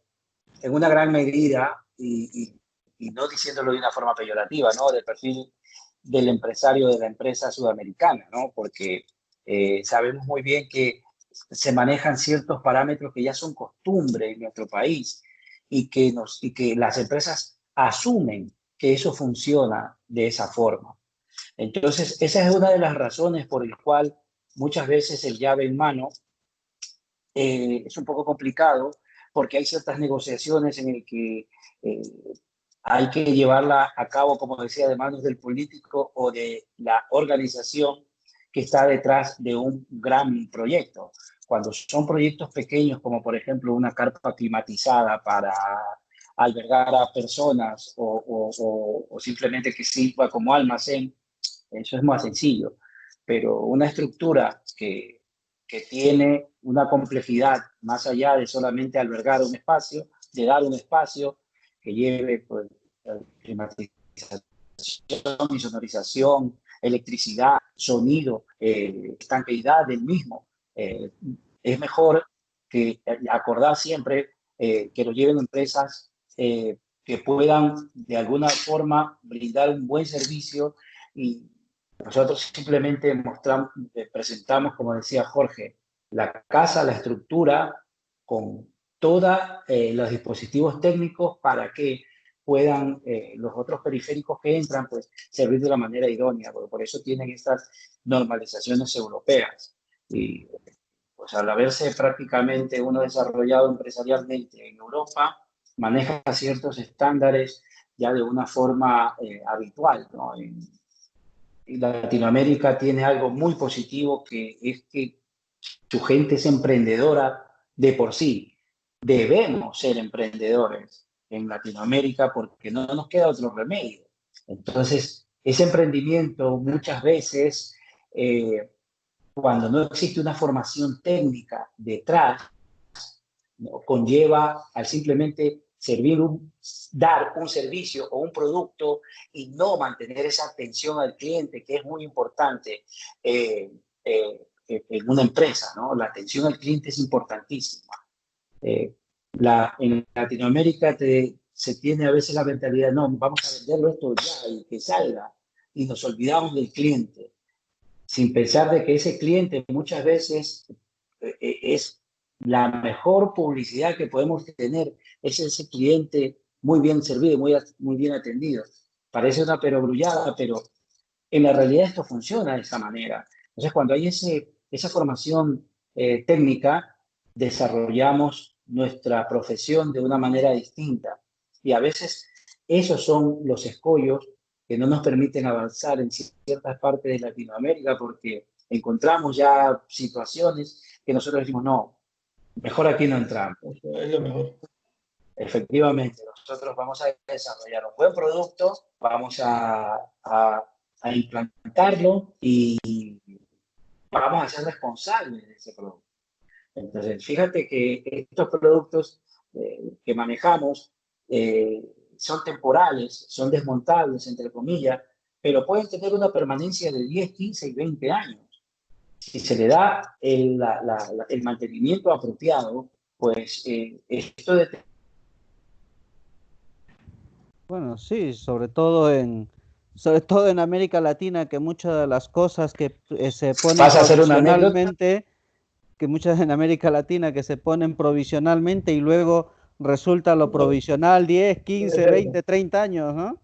S4: en una gran medida, y no diciéndolo de una forma peyorativa, ¿no?, del perfil del empresario de la empresa sudamericana, ¿no? Porque sabemos muy bien que se manejan ciertos parámetros que ya son costumbre en nuestro país y que las empresas asumen que eso funciona de esa forma. Entonces, esa es una de las razones por el cual muchas veces el llave en mano es un poco complicado, porque hay ciertas negociaciones en el que hay que llevarla a cabo, como decía, de manos del político o de la organización que está detrás de un gran proyecto. Cuando son proyectos pequeños, como por ejemplo una carpa climatizada para albergar a personas o simplemente que sirva como almacén, eso es más sencillo. Pero una estructura que tiene una complejidad más allá de solamente albergar un espacio, de dar un espacio que lleve pues, climatización, insonorización, electricidad, sonido, estanqueidad del mismo. Es mejor que acordar siempre que lo lleven empresas que puedan de alguna forma brindar un buen servicio, y nosotros simplemente presentamos, como decía Jorge, la casa, la estructura, con todos los dispositivos técnicos para que puedan los otros periféricos que entran pues servir de la manera idónea, porque por eso tienen estas normalizaciones europeas. Y pues al haberse prácticamente uno desarrollado empresarialmente en Europa, maneja ciertos estándares ya de una forma habitual, ¿no? Y Latinoamérica tiene algo muy positivo, que es que su gente es emprendedora de por sí debemos ser emprendedores en Latinoamérica porque no nos queda otro remedio. Entonces, ese emprendimiento muchas veces, cuando no existe una formación técnica detrás, ¿no?, conlleva al simplemente dar un servicio o un producto y no mantener esa atención al cliente, que es muy importante en una empresa, ¿no? La atención al cliente es importantísima. En Latinoamérica se tiene a veces la mentalidad, no, vamos a venderlo esto ya y que salga, y nos olvidamos del cliente, sin pensar de que ese cliente muchas veces es la mejor publicidad que podemos tener, es ese cliente muy bien servido, muy bien atendido. Parece una perogrullada, pero en la realidad esto funciona de esa manera. Entonces, cuando hay esa formación técnica, desarrollamos nuestra profesión de una manera distinta. Y a veces esos son los escollos que no nos permiten avanzar en ciertas partes de Latinoamérica, porque encontramos ya situaciones que nosotros decimos, no, mejor aquí no entramos.
S2: Eso es lo mejor.
S4: Efectivamente, nosotros vamos a desarrollar un buen producto, vamos a implantarlo y vamos a ser responsables de ese producto. Entonces, fíjate que estos productos que manejamos son temporales, son desmontables, entre comillas, pero pueden tener una permanencia de 10, 15 y 20 años. Si se le da el mantenimiento apropiado, pues esto de...
S3: Bueno, sí, sobre todo en América Latina, que muchas de las cosas que se ponen
S4: ¿Vas a hacer una anécdota?
S3: provisionalmente, que muchas en América Latina que se ponen provisionalmente y luego resulta lo provisional 10, 15, 20, 30 años, ¿no?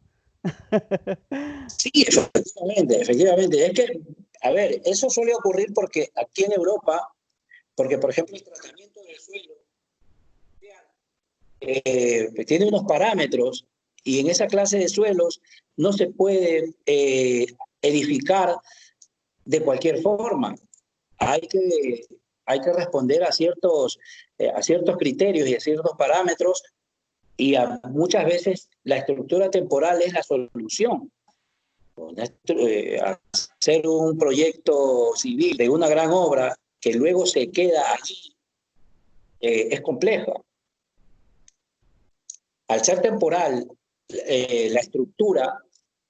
S7: Sí, efectivamente. Es que, a ver, eso suele ocurrir porque aquí en Europa, porque por ejemplo el tratamiento del suelo tiene unos parámetros y en esa clase de suelos no se puede edificar de cualquier forma. Hay que responder a ciertos criterios y a ciertos parámetros, y muchas veces la estructura temporal es la solución. Hacer un proyecto civil de una gran obra que luego se queda allí es complejo. Al ser temporal, la estructura,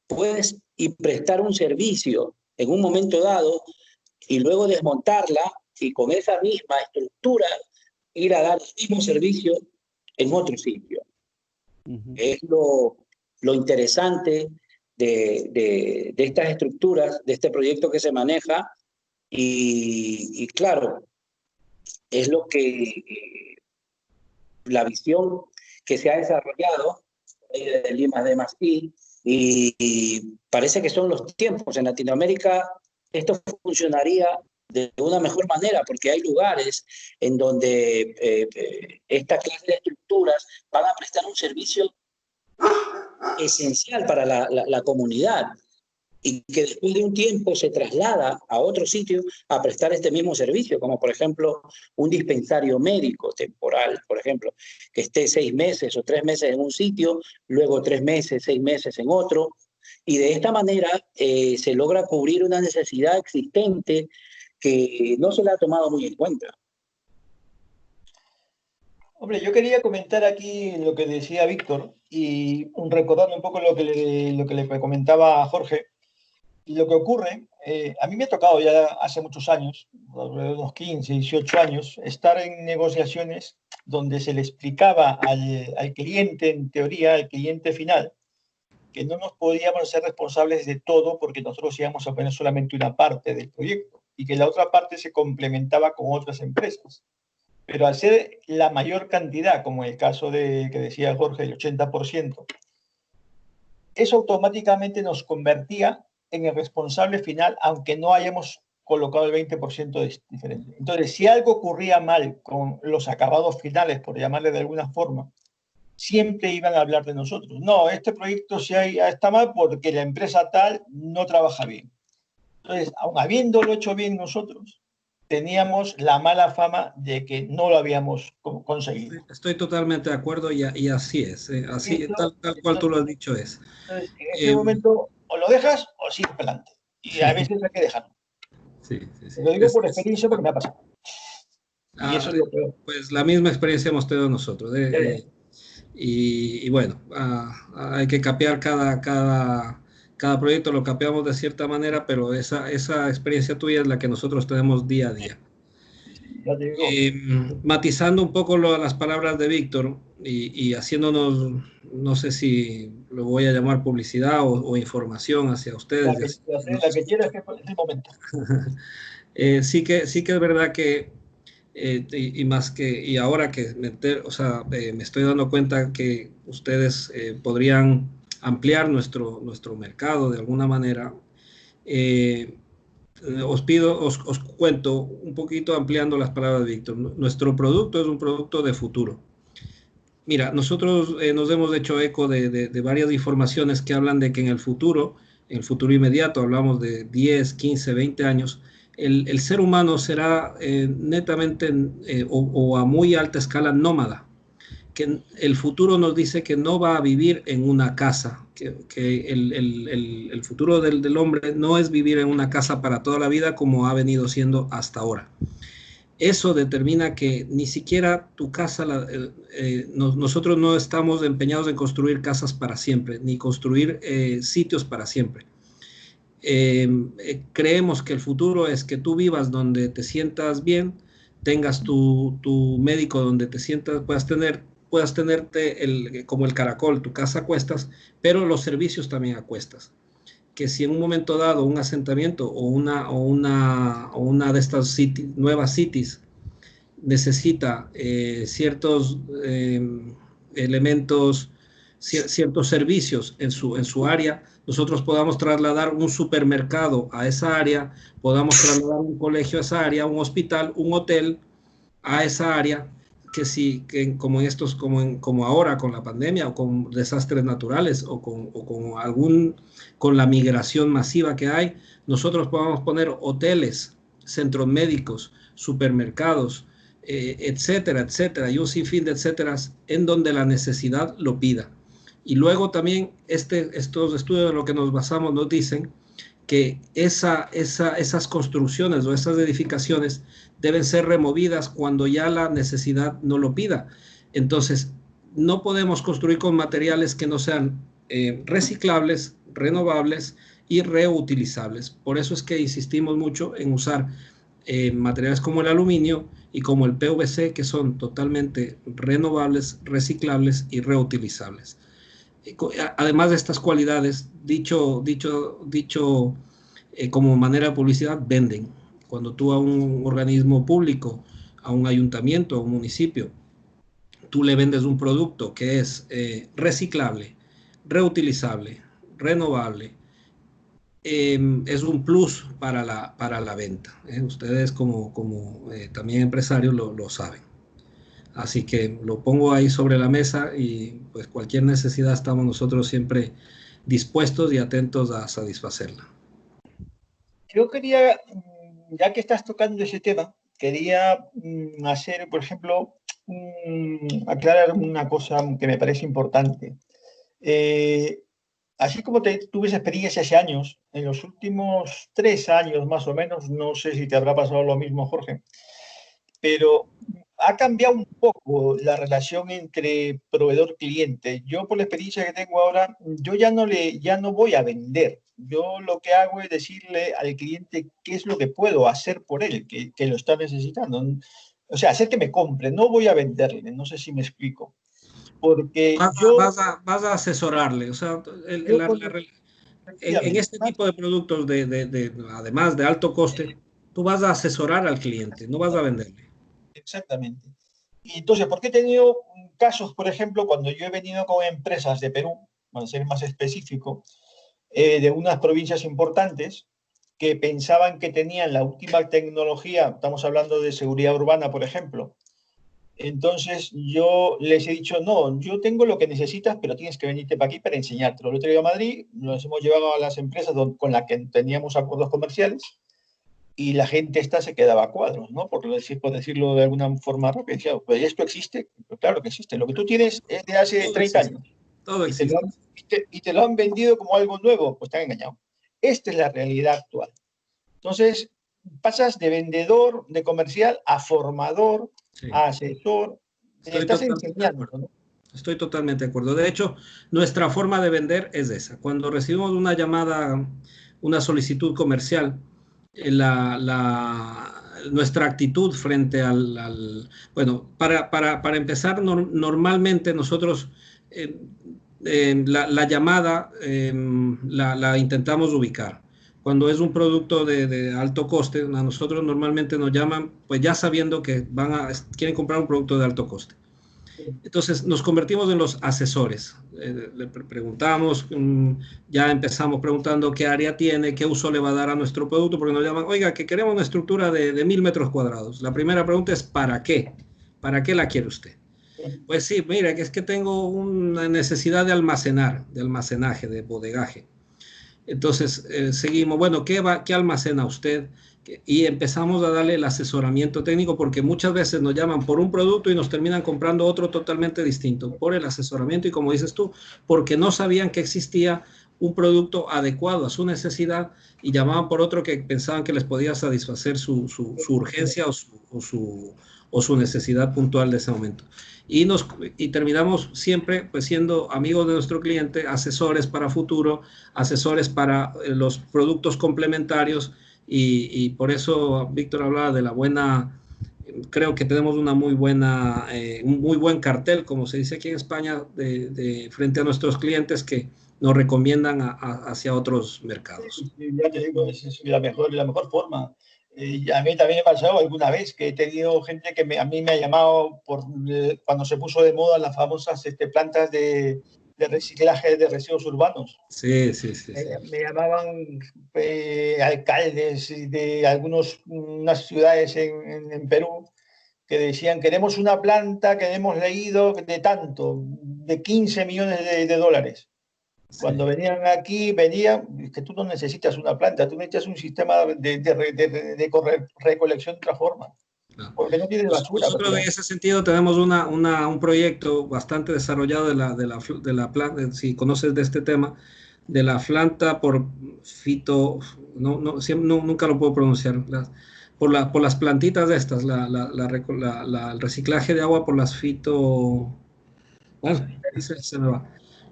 S7: puedes prestar un servicio en un momento dado y luego desmontarla y con esa misma estructura ir a dar el mismo servicio en otro sitio. Uh-huh. Es lo interesante de estas estructuras, de este proyecto que se maneja, y claro, es lo que la visión que se ha desarrollado del I+D+I, y parece que son los tiempos. En Latinoamérica esto funcionaría de una mejor manera, porque hay lugares en donde esta clase de estructuras van a prestar un servicio esencial para la comunidad, y que después de un tiempo se traslada a otro sitio a prestar este mismo servicio, como por ejemplo un dispensario médico temporal, por ejemplo, que esté 6 meses o 3 meses en un sitio, luego 3 meses, 6 meses en otro, y de esta manera se logra cubrir una necesidad existente que no se le ha tomado muy en cuenta.
S2: Hombre, yo quería comentar aquí lo que decía Víctor y recordando un poco lo que le comentaba a Jorge. Lo que ocurre, a mí me ha tocado ya hace muchos años, unos 15, 18 años, estar en negociaciones donde se le explicaba al cliente, en teoría, al cliente final, que no nos podíamos ser responsables de todo porque nosotros íbamos a poner solamente una parte del proyecto y que la otra parte se complementaba con otras empresas. Pero al ser la mayor cantidad, como el caso que decía Jorge, el 80%, eso automáticamente nos convertía en el responsable final, aunque no hayamos colocado el 20% diferente. Entonces, si algo ocurría mal con los acabados finales, por llamarle de alguna forma, siempre iban a hablar de nosotros. No, este proyecto está mal porque la empresa tal no trabaja bien. Entonces, aun habiéndolo hecho bien nosotros, teníamos la mala fama de que no lo habíamos conseguido.
S6: Estoy totalmente de acuerdo y así es. Así, tal cual tú lo has dicho es.
S2: Entonces, en ese momento o lo dejas o sigues para adelante. Y a veces hay que dejarlo.
S6: Sí.
S2: Lo digo por experiencia porque me ha pasado. Y eso es lo peor.
S6: Pues la misma experiencia hemos tenido nosotros. Y bueno, hay que capear cada proyecto, lo capeamos de cierta manera, pero esa experiencia tuya es la que nosotros tenemos día a día.
S2: Ya te digo.
S6: Matizando un poco las palabras de Víctor y haciéndonos, no sé si lo voy a llamar publicidad o información hacia ustedes.
S2: La que quieras que en este momento.
S6: Sí que es verdad que y ahora que me estoy dando cuenta que ustedes podrían ampliar nuestro mercado de alguna manera. Os cuento un poquito ampliando las palabras de Víctor. Nuestro producto es un producto de futuro. Mira, nosotros nos hemos hecho eco de varias informaciones que hablan de que en el futuro inmediato, hablamos de 10, 15, 20 años, el ser humano será netamente o a muy alta escala nómada. Que el futuro nos dice que no va a vivir en una casa, que el futuro del hombre no es vivir en una casa para toda la vida como ha venido siendo hasta ahora. Eso determina que ni siquiera tu casa, nosotros no estamos empeñados en construir casas para siempre, ni construir sitios para siempre. Creemos que el futuro es que tú vivas donde te sientas bien, tengas tu médico donde te sientas, puedas tenerte como el caracol, tu casa a cuestas, pero los servicios también a cuestas. Que si en un momento dado un asentamiento o una de estas nuevas cities necesita ciertos elementos, ciertos servicios en su área, nosotros podamos trasladar un supermercado a esa área, podamos trasladar un colegio a esa área, un hospital, un hotel a esa área, como ahora con la pandemia o con desastres naturales o con la migración masiva que hay, nosotros podamos poner hoteles, centros médicos, supermercados, etcétera, y un sinfín de etcéteras en donde la necesidad lo pida. Y luego también estos estudios en los que nos basamos nos dicen que esas construcciones o esas edificaciones deben ser removidas cuando ya la necesidad no lo pida. Entonces, no podemos construir con materiales que no sean reciclables, renovables y reutilizables. Por eso es que insistimos mucho en usar materiales como el aluminio y como el PVC, que son totalmente renovables, reciclables y reutilizables. Además de estas cualidades, dicho como manera de publicidad, venden. Cuando tú a un organismo público, a un ayuntamiento, a un municipio, tú le vendes un producto que es reciclable, reutilizable, renovable, es un plus para la venta. Ustedes como también empresarios lo saben. Así que lo pongo ahí sobre la mesa y pues cualquier necesidad estamos nosotros siempre dispuestos y atentos a satisfacerla.
S2: Yo quería, ya que estás tocando ese tema, quería hacer, por ejemplo, aclarar una cosa que me parece importante. Así como tuve esa experiencia hace años, en los últimos 3 años más o menos, no sé si te habrá pasado lo mismo, Jorge, pero ha cambiado un poco la relación entre proveedor-cliente. Yo, por la experiencia que tengo ahora, yo ya no voy a vender. Yo lo que hago es decirle al cliente qué es lo que puedo hacer por él, que lo está necesitando. O sea, hacer que me compre, no voy a venderle, no sé si me explico. Porque
S6: vas a asesorarle, o sea, en este tipo de productos, además de alto coste, tú vas a asesorar al cliente, no vas a venderle.
S2: Exactamente. Y entonces, ¿por qué he tenido casos, por ejemplo, cuando yo he venido con empresas de Perú, para ser más específico, de unas provincias importantes, que pensaban que tenían la última tecnología, estamos hablando de seguridad urbana, por ejemplo. Entonces yo les he dicho, no, yo tengo lo que necesitas, pero tienes que venirte para aquí para enseñártelo. Lo he traído a Madrid, nos hemos llevado a las empresas con las que teníamos acuerdos comerciales y la gente esta se quedaba a cuadros, ¿no? Por decirlo de alguna forma rápida. Decía, pues esto existe, pero claro que existe. Lo que tú tienes es de hace
S6: Todo
S2: 30
S6: existe,
S2: años
S6: todo
S2: y te
S6: existe.
S2: lo han vendido como algo nuevo, pues te han engañado. Esta es la realidad actual. Entonces, pasas de vendedor, de comercial, a formador,
S6: Sí.
S2: a asesor,
S6: Estoy
S2: estás
S6: totalmente de
S2: enseñando,
S6: acuerdo.
S2: ¿no?
S6: Estoy totalmente de acuerdo. De hecho, nuestra forma de vender es esa. Cuando recibimos una llamada, una solicitud comercial, nuestra actitud frente bueno, para empezar, normalmente nosotros la llamada la intentamos ubicar. Cuando es un producto de alto coste, a nosotros normalmente nos llaman, pues ya sabiendo que quieren comprar un producto de alto coste. Entonces nos convertimos en los asesores. Le preguntamos, ya empezamos preguntando qué área tiene, qué uso le va a dar a nuestro producto, porque nos llaman, oiga, que queremos una estructura de 1000 metros cuadrados. La primera pregunta es, ¿para qué? ¿Para qué la quiere usted? Pues sí, mira, es que tengo una necesidad de almacenar, de almacenaje, de bodegaje. Entonces, seguimos, bueno, ¿qué almacena usted? Y empezamos a darle el asesoramiento técnico porque muchas veces nos llaman por un producto y nos terminan comprando otro totalmente distinto por el asesoramiento y como dices tú, porque no sabían que existía un producto adecuado a su necesidad y llamaban por otro que pensaban que les podía satisfacer su urgencia o su necesidad puntual de ese momento. Y terminamos siempre pues siendo amigos de nuestro cliente, asesores para futuro, asesores para los productos complementarios y por eso Víctor hablaba de la buena, creo que tenemos una muy buena, un muy buen cartel, como se dice aquí en España, frente a nuestros clientes que nos recomiendan hacia otros mercados.
S2: Sí, ya te digo, es la mejor forma. A mí también me ha pasado alguna vez que he tenido gente que a mí me ha llamado cuando se puso de moda las famosas plantas de reciclaje de residuos urbanos.
S6: Sí, sí, sí.
S2: Me llamaban alcaldes de unas ciudades en Perú que decían, queremos una planta que hemos leído de tanto, de 15 millones de dólares. Cuando venían aquí, es que tú no necesitas una planta, tú necesitas un sistema de recolección de otra forma, porque no tienes basura.
S6: Nosotros en ese sentido tenemos un proyecto bastante desarrollado de la planta, si conoces de este tema, de la planta por fito, nunca lo puedo pronunciar, por las plantitas de estas, el reciclaje de agua por las fito, bueno, se me va.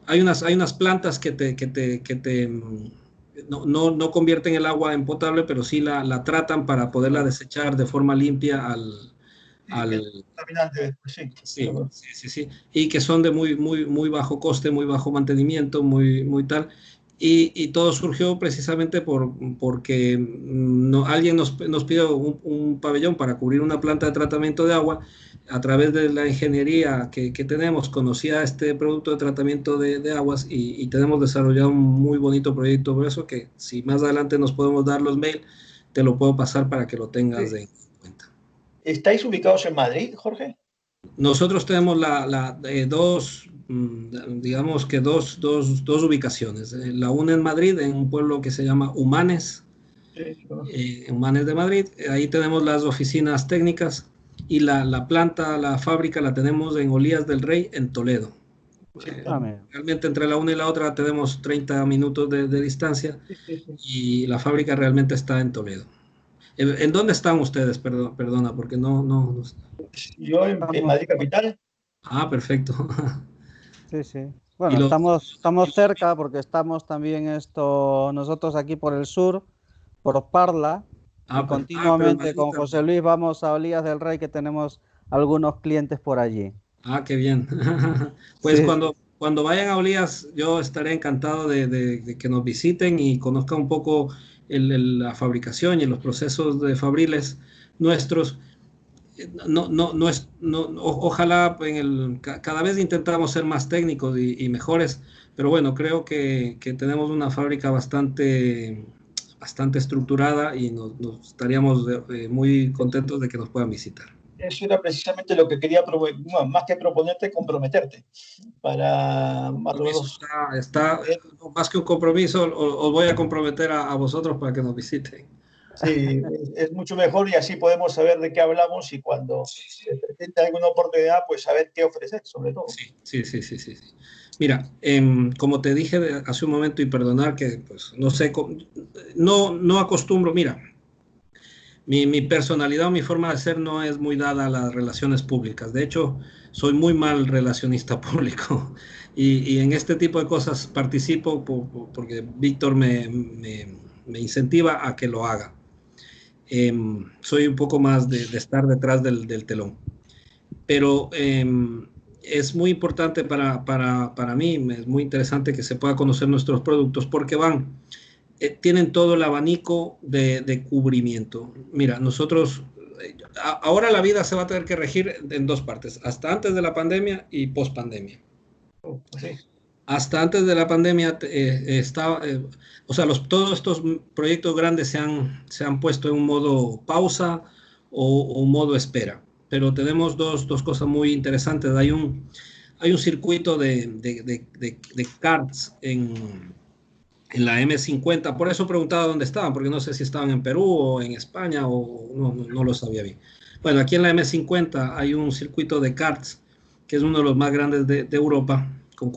S6: Hay unas plantas que no convierten el agua en potable, pero sí la tratan para poderla desechar de forma limpia sí. Y que son de muy bajo coste, muy bajo mantenimiento, muy tal. Y todo surgió precisamente porque alguien nos pidió un pabellón para cubrir una planta de tratamiento de agua. A través de la ingeniería que tenemos, conocía este producto de tratamiento de aguas y tenemos desarrollado un muy bonito proyecto por eso, que si más adelante nos podemos dar los mails, te lo puedo pasar para que lo tengas en cuenta.
S2: ¿Estáis ubicados en Madrid, Jorge?
S6: Nosotros tenemos digamos que dos ubicaciones. La una en Madrid, en un pueblo que se llama Humanes, Humanes de Madrid. Ahí tenemos las oficinas técnicas y la fábrica la tenemos en Olías del Rey, en Toledo. Realmente entre la una y la otra tenemos 30 minutos de distancia y la fábrica realmente está en Toledo. ¿En dónde están ustedes? Perdona, porque no.
S2: Yo en Madrid capital.
S6: Ah, perfecto.
S3: Sí. Bueno, estamos cerca porque estamos también nosotros aquí por el sur, por Parla, y continuamente con José Luis vamos a Olías del Rey, que tenemos algunos clientes por allí.
S6: Ah, qué bien. Pues cuando vayan a Olías, yo estaré encantado de que nos visiten y conozcan un poco la fabricación y los procesos de fabriles nuestros. Ojalá cada vez intentamos ser más técnicos y mejores, pero bueno, creo que tenemos una fábrica bastante estructurada y nos estaríamos muy contentos de que nos puedan visitar.
S2: Eso era precisamente lo que quería más que proponerte, comprometerte. Para
S6: está más que un compromiso, os voy a comprometer a vosotros para que nos visiten.
S2: Sí, es mucho mejor y así podemos saber de qué hablamos y cuando se presenta alguna oportunidad, pues saber qué ofrecer, sobre todo.
S6: Sí. Mira, como te dije hace un momento, y perdonar que pues no sé, no acostumbro, mira, mi personalidad o mi forma de ser no es muy dada a las relaciones públicas. De hecho, soy muy mal relacionista público y en este tipo de cosas participo porque Víctor me incentiva a que lo haga. Soy un poco más de estar detrás del telón. Pero es muy importante para mí, es muy interesante que se pueda conocer nuestros productos porque tienen todo el abanico de cubrimiento. Mira, nosotros, ahora la vida se va a tener que regir en dos partes, hasta antes de la pandemia y post pandemia.
S2: Sí.
S6: Hasta antes de la pandemia o sea, todos estos proyectos grandes se han puesto en un modo pausa o un modo espera. Pero tenemos dos cosas muy interesantes. Hay un circuito de karts en la M50. Por eso preguntaba dónde estaban, porque no sé si estaban en Perú o en España o no lo sabía bien. Bueno, aquí en la M50 hay un circuito de karts que es uno de los más grandes de Europa, con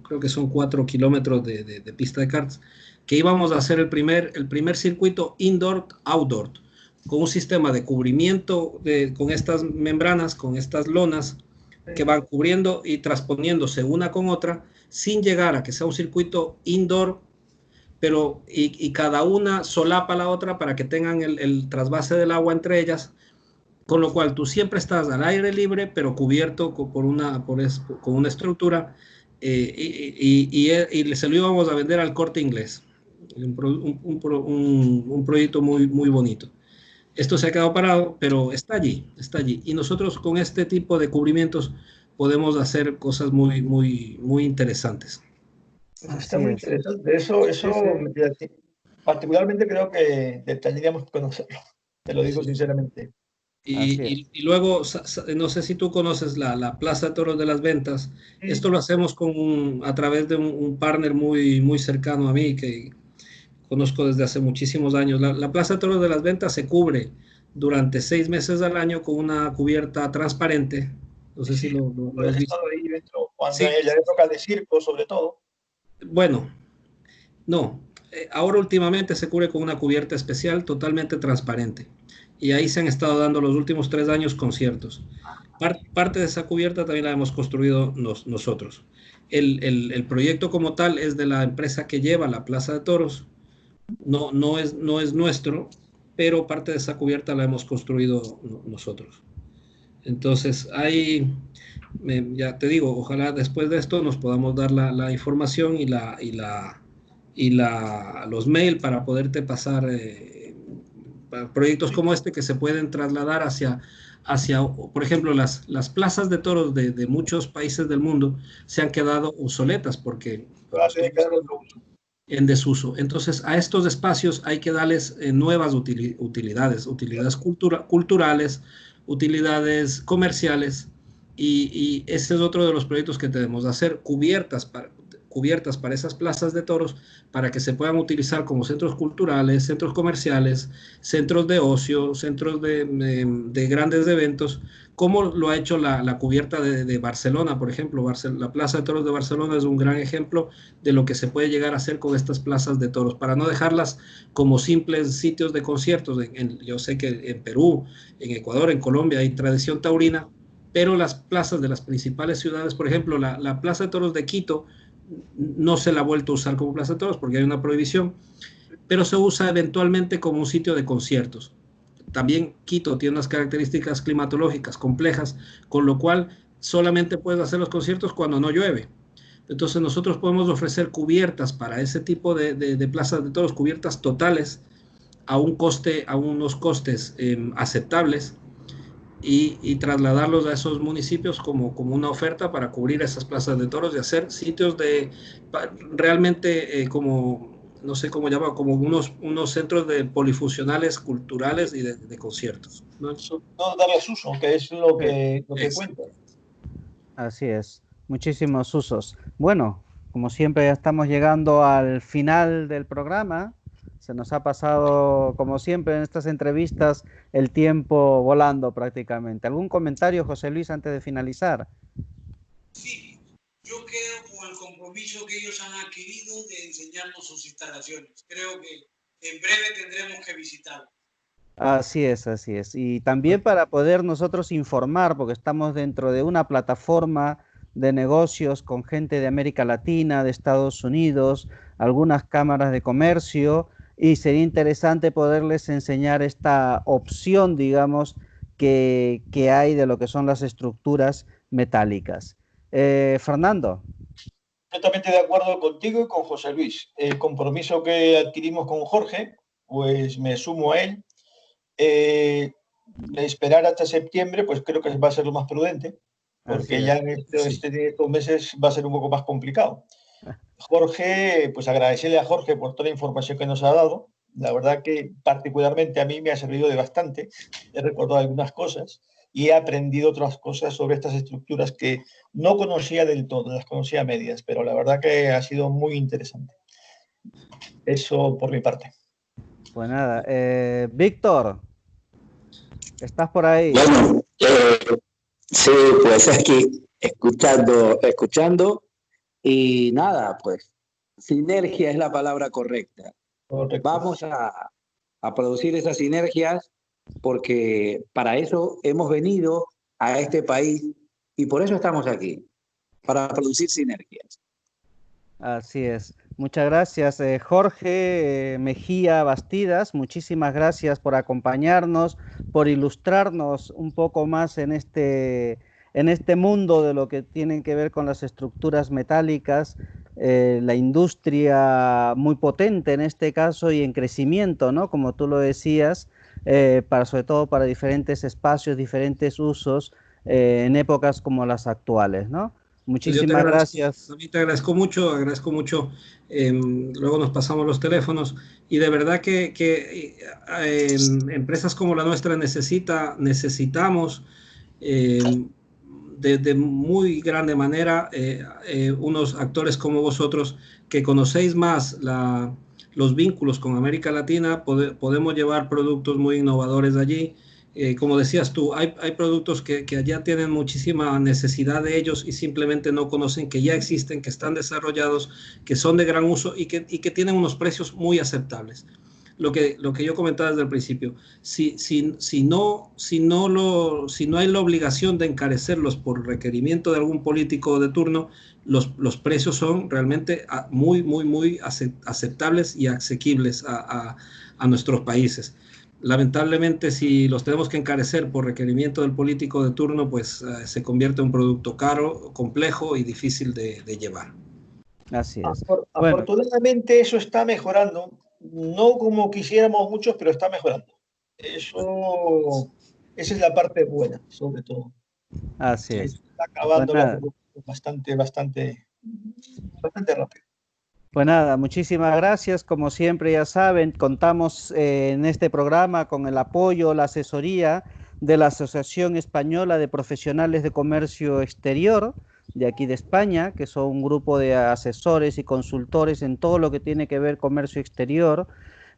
S6: creo que son 4 kilómetros de pista de karts, que íbamos a hacer el primer circuito indoor-outdoor, con un sistema de cubrimiento con estas membranas, con estas lonas, que van cubriendo y transponiéndose una con otra, sin llegar a que sea un circuito indoor, pero y cada una solapa a la otra para que tengan el trasvase del agua entre ellas, con lo cual tú siempre estás al aire libre, pero cubierto con una estructura, y se lo íbamos a vender al Corte Inglés, un proyecto muy bonito. Esto se ha quedado parado, pero está allí. Y nosotros con este tipo de cubrimientos podemos hacer cosas muy interesantes.
S2: Está muy interesante. Eso particularmente creo que tendríamos que conocerlo. Te lo digo sinceramente.
S6: Y luego, no sé si tú conoces la Plaza de Toros de las Ventas. Esto lo hacemos a través de un partner muy cercano a mí, que conozco desde hace muchísimos años. La Plaza de Toros de las Ventas se cubre durante 6 meses al año con una cubierta transparente. No sé si lo has visto.
S2: Ahí dentro, cuando en la época de circo, sobre todo.
S6: Bueno, no. Ahora últimamente se cubre con una cubierta especial totalmente transparente. Y ahí se han estado dando los últimos 3 años conciertos. Parte de esa cubierta también la hemos construido nosotros. El proyecto como tal es de la empresa que lleva la Plaza de Toros. No es nuestro, pero parte de esa cubierta la hemos construido nosotros. Entonces, ya te digo, ojalá después de esto nos podamos dar la información y los mails para poderte pasar proyectos como este que se pueden trasladar hacia por ejemplo, las plazas de toros de muchos países del mundo se han quedado obsoletas porque en desuso. Entonces, a estos espacios hay que darles nuevas utilidades culturales, utilidades comerciales, y ese es otro de los proyectos que tenemos, hacer cubiertas para esas plazas de toros, para que se puedan utilizar como centros culturales, centros comerciales, centros de ocio, centros de grandes eventos, como lo ha hecho la cubierta de Barcelona, por ejemplo. La Plaza de Toros de Barcelona es un gran ejemplo de lo que se puede llegar a hacer con estas plazas de toros, para no dejarlas como simples sitios de conciertos. Yo sé que en Perú, en Ecuador, en Colombia hay tradición taurina, pero las plazas de las principales ciudades, por ejemplo, la Plaza de Toros de Quito, no se la ha vuelto a usar como plaza de toros porque hay una prohibición, pero se usa eventualmente como un sitio de conciertos. También Quito tiene unas características climatológicas complejas, con lo cual solamente puedes hacer los conciertos cuando no llueve. Entonces nosotros podemos ofrecer cubiertas para ese tipo de plazas de toros, cubiertas totales, a unos costes aceptables, y trasladarlos a esos municipios como una oferta para cubrir esas plazas de toros y hacer sitios realmente como, no sé cómo llamar, como unos centros de polifuncionales culturales y de conciertos, ¿no?
S2: No darles uso, que es lo que cuenta.
S3: Así es, muchísimos usos. Bueno, como siempre ya estamos llegando al final del programa. Se nos ha pasado, como siempre en estas entrevistas, el tiempo volando prácticamente. ¿Algún comentario, José Luis, antes de finalizar?
S1: Sí, yo quedo con el compromiso que ellos han adquirido de enseñarnos sus instalaciones. Creo que en breve tendremos que visitarlo.
S3: Así es, así es. Y también para poder nosotros informar, porque estamos dentro de una plataforma de negocios con gente de América Latina, de Estados Unidos, algunas cámaras de comercio, y sería interesante poderles enseñar esta opción, digamos, que hay de lo que son las estructuras metálicas. Fernando.
S2: Completamente de acuerdo contigo y con José Luis. El compromiso que adquirimos con Jorge, pues me sumo a él. Esperar hasta septiembre, pues creo que va a ser lo más prudente, porque ya en estos meses va a ser un poco más complicado. Jorge, pues agradecerle a Jorge por toda la información que nos ha dado. La verdad que particularmente a mí me ha servido de bastante. He recordado algunas cosas y he aprendido otras cosas sobre estas estructuras que no conocía del todo, las conocía a medias, pero la verdad que ha sido muy interesante. Eso por mi parte.
S3: Pues nada, Víctor, ¿estás por ahí?
S7: Bueno, sí, pues aquí, escuchando, y nada, pues, sinergia es la palabra correcta.
S2: Correcto.
S7: Vamos a producir esas sinergias porque para eso hemos venido a este país y por eso estamos aquí, para producir sinergias.
S3: Así es. Muchas gracias, Jorge Mejía Bastidas. Muchísimas gracias por acompañarnos, por ilustrarnos un poco más en este mundo de lo que tiene que ver con las estructuras metálicas, la industria muy potente en este caso y en crecimiento, ¿no? Como tú lo decías, sobre todo para diferentes espacios, diferentes usos, en épocas como las actuales, ¿no? Muchísimas gracias.
S6: También te agradezco mucho. Luego nos pasamos los teléfonos y de verdad que empresas como la nuestra necesitamos de muy grande manera unos actores como vosotros que conocéis más los vínculos con América Latina. Podemos llevar productos muy innovadores de allí. Como decías tú, hay productos que allá tienen muchísima necesidad de ellos y simplemente no conocen que ya existen, que están desarrollados, que son de gran uso y que tienen unos precios muy aceptables. Lo que yo comentaba desde el principio, si no hay la obligación de encarecerlos por requerimiento de algún político de turno, los precios son realmente muy aceptables y asequibles a nuestros países. Lamentablemente, si los tenemos que encarecer por requerimiento del político de turno, pues se convierte en un producto caro, complejo y difícil de llevar.
S3: Así es.
S2: Afortunadamente eso está mejorando, no como quisiéramos muchos, pero está mejorando. Esa es la parte buena, sobre todo.
S3: Así es.
S2: Está acabando bastante rápido.
S3: Pues nada, muchísimas gracias. Como siempre ya saben, contamos en este programa con el apoyo, la asesoría de la Asociación Española de Profesionales de Comercio Exterior, de aquí de España, que son un grupo de asesores y consultores en todo lo que tiene que ver comercio exterior,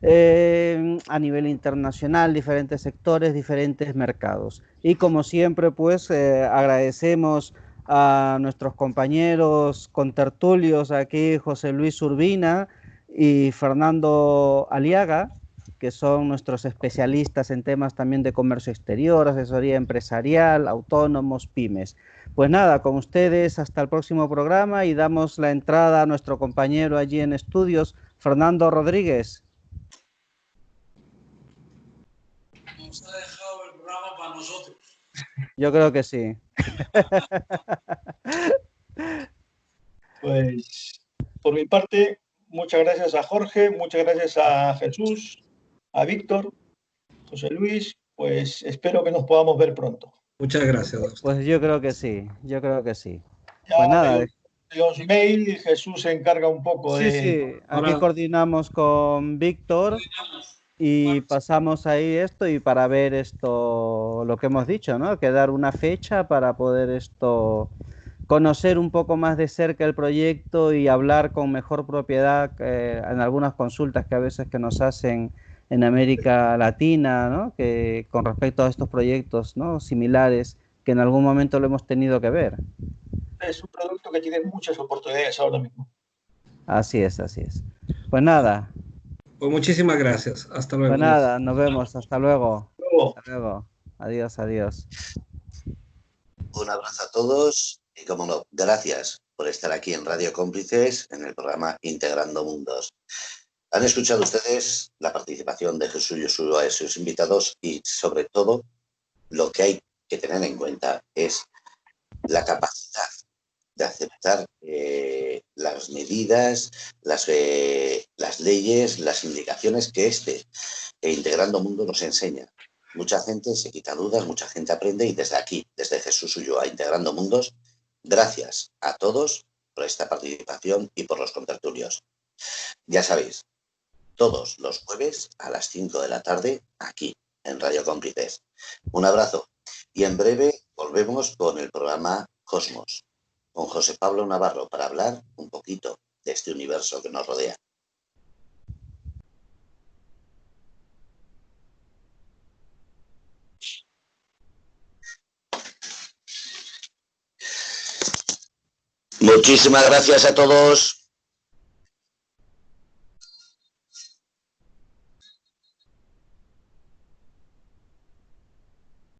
S3: a nivel internacional, diferentes sectores, diferentes mercados. Y como siempre, pues agradecemos a nuestros compañeros contertulios aquí, José Luis Urbina y Fernando Aliaga, que son nuestros especialistas en temas también de comercio exterior, asesoría empresarial, autónomos, pymes. Pues nada, con ustedes hasta el próximo programa y damos la entrada a nuestro compañero allí en estudios, Fernando Rodríguez.
S1: Nos ha dejado el programa para nosotros.
S3: Yo creo que sí.
S2: Pues por mi parte, muchas gracias a Jorge, muchas gracias a Jesús, a Víctor, José Luis, pues espero que nos podamos ver pronto.
S6: Muchas gracias.
S3: Pues yo creo que sí, yo creo que sí.
S2: Ya
S3: pues nada.
S2: Los mail, Jesús se encarga un poco de...
S3: Sí, aquí coordinamos con Víctor y pasamos ahí esto y para ver esto, lo que hemos dicho, ¿no? Que dar una fecha para poder conocer un poco más de cerca el proyecto y hablar con mejor propiedad en algunas consultas que a veces que nos hacen en América Latina, ¿no? Que con respecto a estos proyectos, ¿no? Similares que en algún momento lo hemos tenido que ver.
S2: Es un producto que tiene muchas oportunidades ahora mismo.
S3: Así es, así es. Pues nada.
S6: Pues muchísimas gracias. Hasta luego.
S3: Pues nada, nos vemos. Hasta luego.
S2: Luego.
S3: Hasta luego. Adiós, adiós.
S5: Un abrazo a todos y, como no, gracias por estar aquí en Radio Cómplices en el programa Integrando Mundos. Han escuchado ustedes la participación de Jesús Yoshua y sus invitados y, sobre todo, lo que hay que tener en cuenta es la capacidad de aceptar las medidas, las leyes, las indicaciones que Integrando Mundo nos enseña. Mucha gente se quita dudas, mucha gente aprende y desde aquí, desde Jesús Ulloa, Integrando Mundos, gracias a todos por esta participación y por los contertulios. Ya sabéis, todos los jueves a las 5 de la tarde, aquí, en Radio Cómplices. Un abrazo y en breve volvemos con el programa Cosmos, con José Pablo Navarro, para hablar un poquito de este universo que nos rodea. Muchísimas gracias a todos.